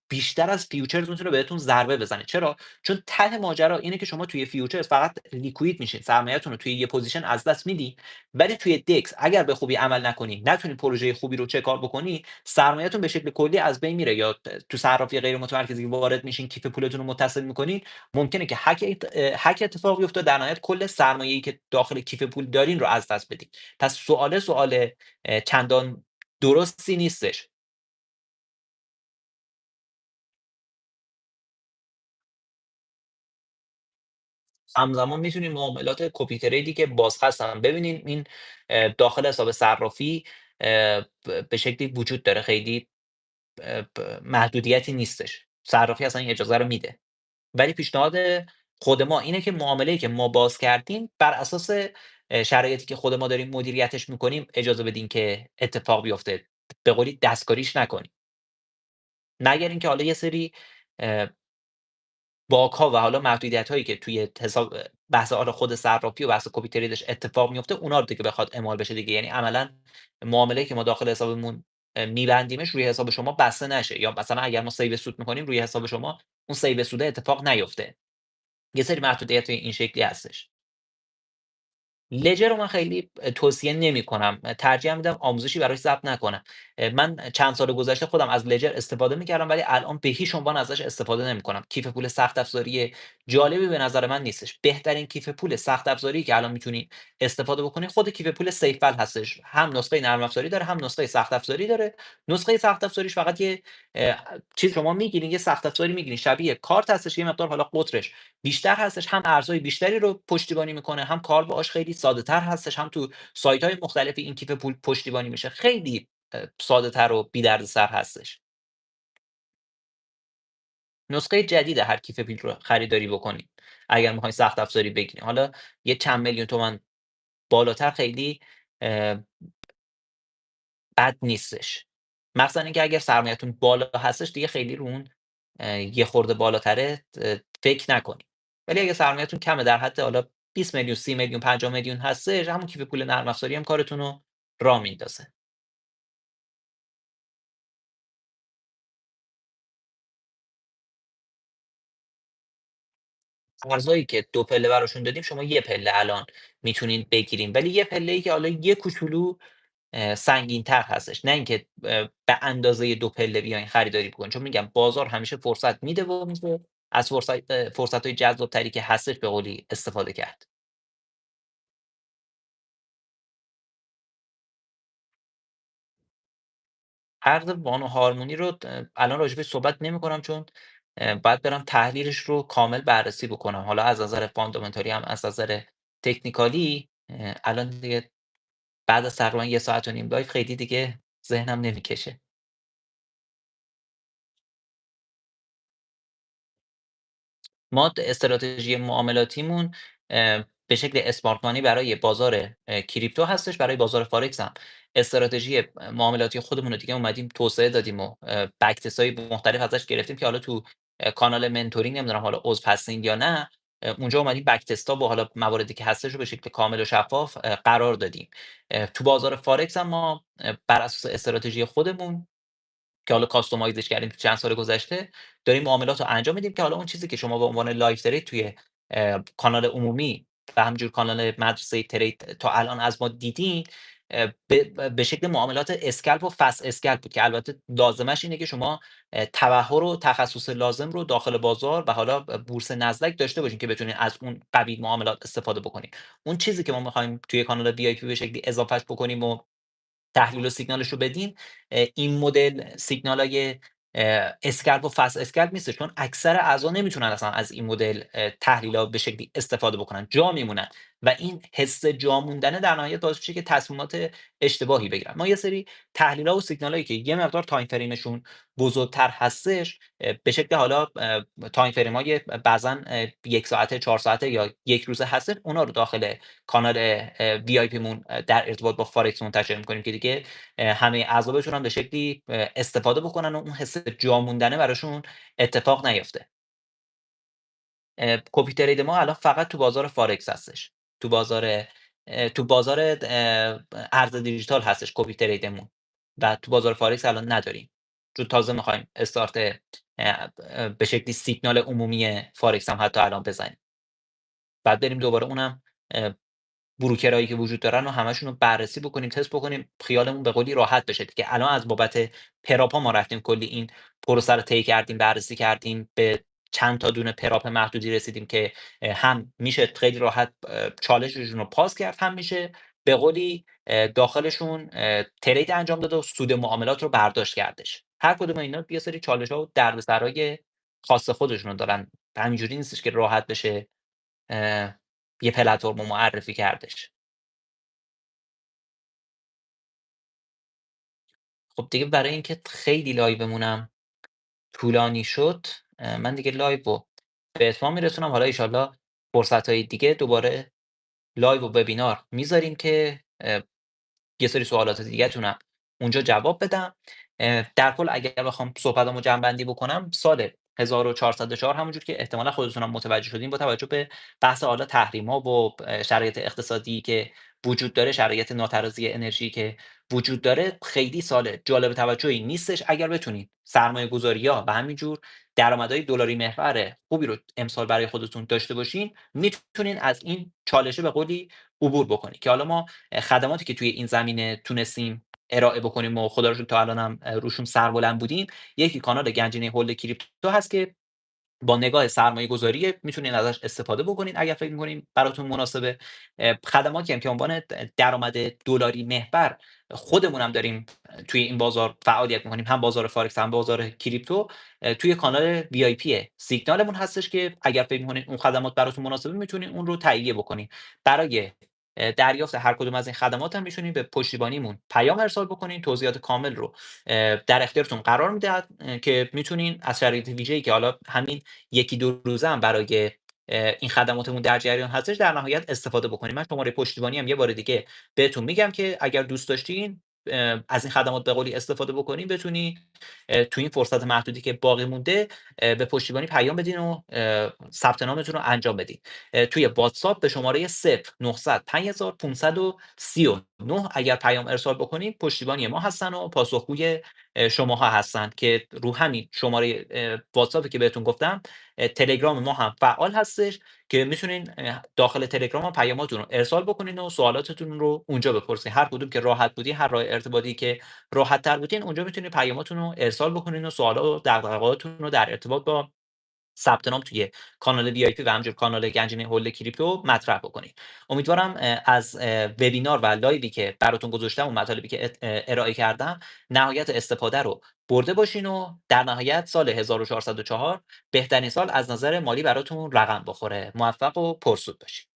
بیشتر از فیوچرز میتونه بهتون ضربه بزنه. چرا؟ چون ته ماجرا اینه که شما توی فیوچرز فقط لیکوید میشین، سرمایه‌تون رو توی یه پوزیشن از دست میدین. ولی توی دکس اگر به خوبی عمل نکنی، نتونی پروژه خوبی رو چکار بکنی، سرمایه‌تون به شکل کلی از بین میره. یا تو صرافی غیر متمرکزی که وارد میشین، کیف پولتون رو متصل میکنین، ممکنه که هک اتفاق بیفته، در نهایت کل سرمایه‌ای که داخل کیف پول دارین رو از دست بدین. پس سوال چندان درستی نیستش. همزمان میتونیم معاملات کپی تریدی که باز هستن ببینین. این داخل حساب صرافی به شکلی وجود داره، خیلی محدودیتی نیستش. صرافی اصلا این اجازه رو میده. ولی پیشنهاد خود ما اینه که معامله‌ای که ما باز کردیم بر اساس شرایطی که خود ما داریم مدیریتش میکنیم اجازه بدین که اتفاق بیفته. به قولی دستکاریش نکنیم. مگر اینکه حالا یه سری باگ‌ها و حالا محدودیت‌هایی که توی حساب بحث حالا خود صرافی و بحث کپی تریدش اتفاق میفته، اونا رو دیگه بخواد اعمال بشه دیگه. یعنی عملاً معامله‌ای که ما داخل حسابمون میبندیمش روی حساب شما بسته نشه، یا مثلا اگر ما سیو سود می‌کنیم روی حساب شما اون سیو سوده اتفاق نیفته. یه سری محدودیت این شکلی هستش. لجر رو من خیلی توصیه نمی‌کنم. ترجیح میدم آموزشی براش ضبط نکنم. من چند سال گذشته خودم از لجر استفاده می‌کردم ولی الان به هیچ عنوان ازش استفاده نمی‌کنم. کیف پول سخت افزاری جالبی به نظر من نیستش. بهترین کیف پول سخت افزاری که الان می‌تونی استفاده بکنی خود کیف پول سیف‌ال هستش. هم نسخه نرم افزاری داره، هم نسخه سخت افزاری داره. نسخه سخت افزاریش فقط یه آآ چیز شما می‌گیرین، یه سخت افزاری می‌گیرین شبیه کارت هستش، یه مقدار حالا قطرش بیشتر هستش، هم ارزهای بیشتری رو پشتیبانی میکنه، هم کار باهاش خیلی ساده‌تر هستش، هم تو سایت‌های مختلفی این کیف پول پشتیبانی میشه. خیلی ساده‌تر و بی دردسر هستش. نسخه جدید هر کیف پول رو خریداری بکنید. اگر میخواین سخت افزاری بگیرین. حالا یه چند میلیون تومان بالاتر خیلی اه، بد نیستش. مخصوصا اینکه اگر سرمایه‌تون بالا هستش دیگه خیلی رو اون یه خورده بالاتره فکر نکنید. ولی اگه سرمایه‌تون کمه در حد حالا 20,000,000 30,000,000 50,000,000 هستش همون کیف پول نرم افزاری هم کارتون رو راه میندازه. ارزایی که 2 پله براشون دادیم شما یه پله الان میتونین بگیرین ولی یه پله‌ای که حالا یه کوچولو سنگین‌تر هستش. نه اینکه به اندازه 2 پله بیاین خریداری بکنین. چون میگم بازار همیشه فرصت میده و میشه از فرصت‌های جذاب‌تری که هستش به قولی استفاده کرد. عرض بانو هارمونی رو الان راجع بهش صحبت نمی‌کنم چون باید برم تحلیلش رو کامل بررسی بکنم. حالا از نظر فاندامنتالی هم از نظر تکنیکالی الان دیگه بعد از تقریبا 1 ساعت و نیم لایف خیلی دیگه ذهنم نمیکشه. ما استراتژی معاملاتیمون به شکل اسمارت مانی برای بازار کریپتو هستش، برای بازار فارکس هم استراتژی معاملاتی خودمون رو دیگه اومدیم توسعه دادیم و بک تست‌های مختلف ازش گرفتیم که حالا تو کانال منتورینگ نمیدونم حالا عضو هستین یا نه، اونجا اومدیم بک تستا و حالا مواردی که هستش رو به شکل کامل و شفاف قرار دادیم. تو بازار فارکس هم ما بر اساس استراتژی خودمون که حالا کاستومایزش کردیم تو چند سال گذشته، داریم معاملات رو انجام میدیم که حالا اون چیزی که شما به عنوان لایو ترید توی کانال عمومی و همینجور کانال مدرسه ترید تا الان از ما دیدین، به شکل معاملات اسکلپ و فست اسکلپ بود که البته لازمش اینه که شما تبحر و تخصص لازم رو داخل بازار و حالا بورس نزدک داشته باشین که بتونین از اون قبیل معاملات استفاده بکنین. اون چیزی که ما می‌خوایم توی کانال VIP به شکلی اضافهش بکنیم و تحلیل و سیگنالش رو بدیم، این مدل سیگنالای اسکلپ و فست اسکلپ نیستش چون اکثر اعضا نمیتونن اصلا از این مدل تحلیل‌ها به شکلی استفاده بکنن، جا میمونن و این حس جا موندنه در نهایت باعث میشه که تصمیمات اشتباهی بگیرن. ما یه سری تحلیل‌ها و سیگنالایی که یه مقدار تایم فریمشون بزرگتر هستش، به شکل حالا تایم فریم‌های بعضا 1 ساعته، 4 ساعته یا 1 روزه هستش، اونا رو داخل کانال VIP مون در ارتباط با فارکس منتشر می‌کنیم که دیگه همه اعضا بتونن به شکلی استفاده بکنن و اون حس جا موندنه براشون اتفاق نیفته. کپی ترید ما الان فقط تو بازار فارکس هستش. تو بازار ارز دیجیتال هستش کپی تریدمون و تو بازار فارکس الان نداریم. چون تازه می‌خوایم استارت به شکلی سیگنال عمومی فارکس هم حتی الان بزنیم. بعد بریم دوباره اونم بروکرایی که وجود دارن و همشون رو بررسی بکنیم، تست بکنیم، خیالمون به قولی راحت بشه دیگه. الان از بابت پراپا ما رفتیم کلی این پروسه رو طی کردیم، بررسی کردیم، به چند تا دونه پراپ محدودی رسیدیم که هم میشه خیلی راحت چالششون رو پاس کرد، هم میشه به قولی داخلشون ترید انجام داد و سود معاملات رو برداشت کردش. هر کدوم اینا یه سری چالش‌ها و دردسرای خاص خودشونو دارن. همینجوری نیستش که راحت بشه اه، یه پلتفرم رو معرفی کردش. خب دیگه برای اینکه خیلی لایو بمونم طولانی شد، من دیگه لایو رو به اتمام میرسونم. حالا ایشالله فرصت‌های دیگه دوباره لایو و وبینار میذاریم که یه سری سوالات دیگه‌تونم اونجا جواب بدم. در کل اگر بخوام صحبتامو جمع‌بندی بکنم، سال 1404 همونجور که احتمالا خودتون هم متوجه شدین با توجه به بحث حالا تحریما و شرایط اقتصادی که وجود داره، شرایط ناترازی انرژی که وجود داره، خیلی سال جالب توجهی نیستش اگر بتونید سرمایه‌گذاری‌ها و همینجور درآمدهای دلاری محور خوبی رو امسال برای خودتون داشته باشین، میتونین از این چالشه به قولی عبور بکنید که حالا ما خدماتی که توی این زمینه تونستیم ارائه بکنیم و خدا رو شکر تا الانم روشون سربلند بودیم. یکی کانال گنجینه هولد کریپتو هست که با نگاه سرمایه‌گذاری میتونین ازش استفاده بکنین اگر فکر می‌کنین براتون مناسبه. خدماتی هم که عنوان درآمد دلاری محور خودمون هم داریم توی این بازار فعالیت می‌کنیم، هم بازار فارکس هم بازار کریپتو، توی کانال VIP سیگنالمون هستش که اگر فکر می‌کنین اون خدمات براتون مناسبه میتونین اون رو تهیه بکنین. برای دریافت هر کدوم از این خدمات هم میتونین به پشتیبانیمون پیام ارسال بکنین. توضیحات کامل رو در اختیارتون قرار میدهد که میتونین از شرایط ویژه‌ای که حالا همین یکی دو روزه هم برای این خدماتمون در جریان هستش در نهایت استفاده بکنیم. من شماره پشتیبانی هم یه بار دیگه بهتون میگم که اگر دوست داشتین از این خدمات به قولی استفاده بکنین، بتونی تو این فرصت محدودی که باقی مونده به پشتیبانی پیام بدین و ثبت نامتون رو انجام بدین. توی واتساپ به شماره 0900 5539 اگر پیام ارسال بکنید، پشتیبانی ما هستن و پاسخگوی شماها هستن که رو همین شماره واتساپی که بهتون گفتم، تلگرام ما هم فعال هستش که میتونین داخل تلگرام هم پیاماتون رو ارسال بکنین و سوالاتتون رو اونجا بپرسین. هر کدوم که راحت بودین، هر راه ارتباطی که راحت تر بودین، اونجا میتونین پیاماتون رو ارسال بکنین و سوالا و دغدغه‌هاتون رو در ارتباط با ثبت نام توی کانال VIP و همینجور کانال گنجینه هولد کریپتو مطرح بکنید. امیدوارم از وبینار و لایوی که براتون گذاشتم و مطالبی که ارائه کردم نهایت استفاده رو برده باشین و در نهایت سال 1404 بهترین سال از نظر مالی براتون رقم بخوره. موفق و پرسود باشین.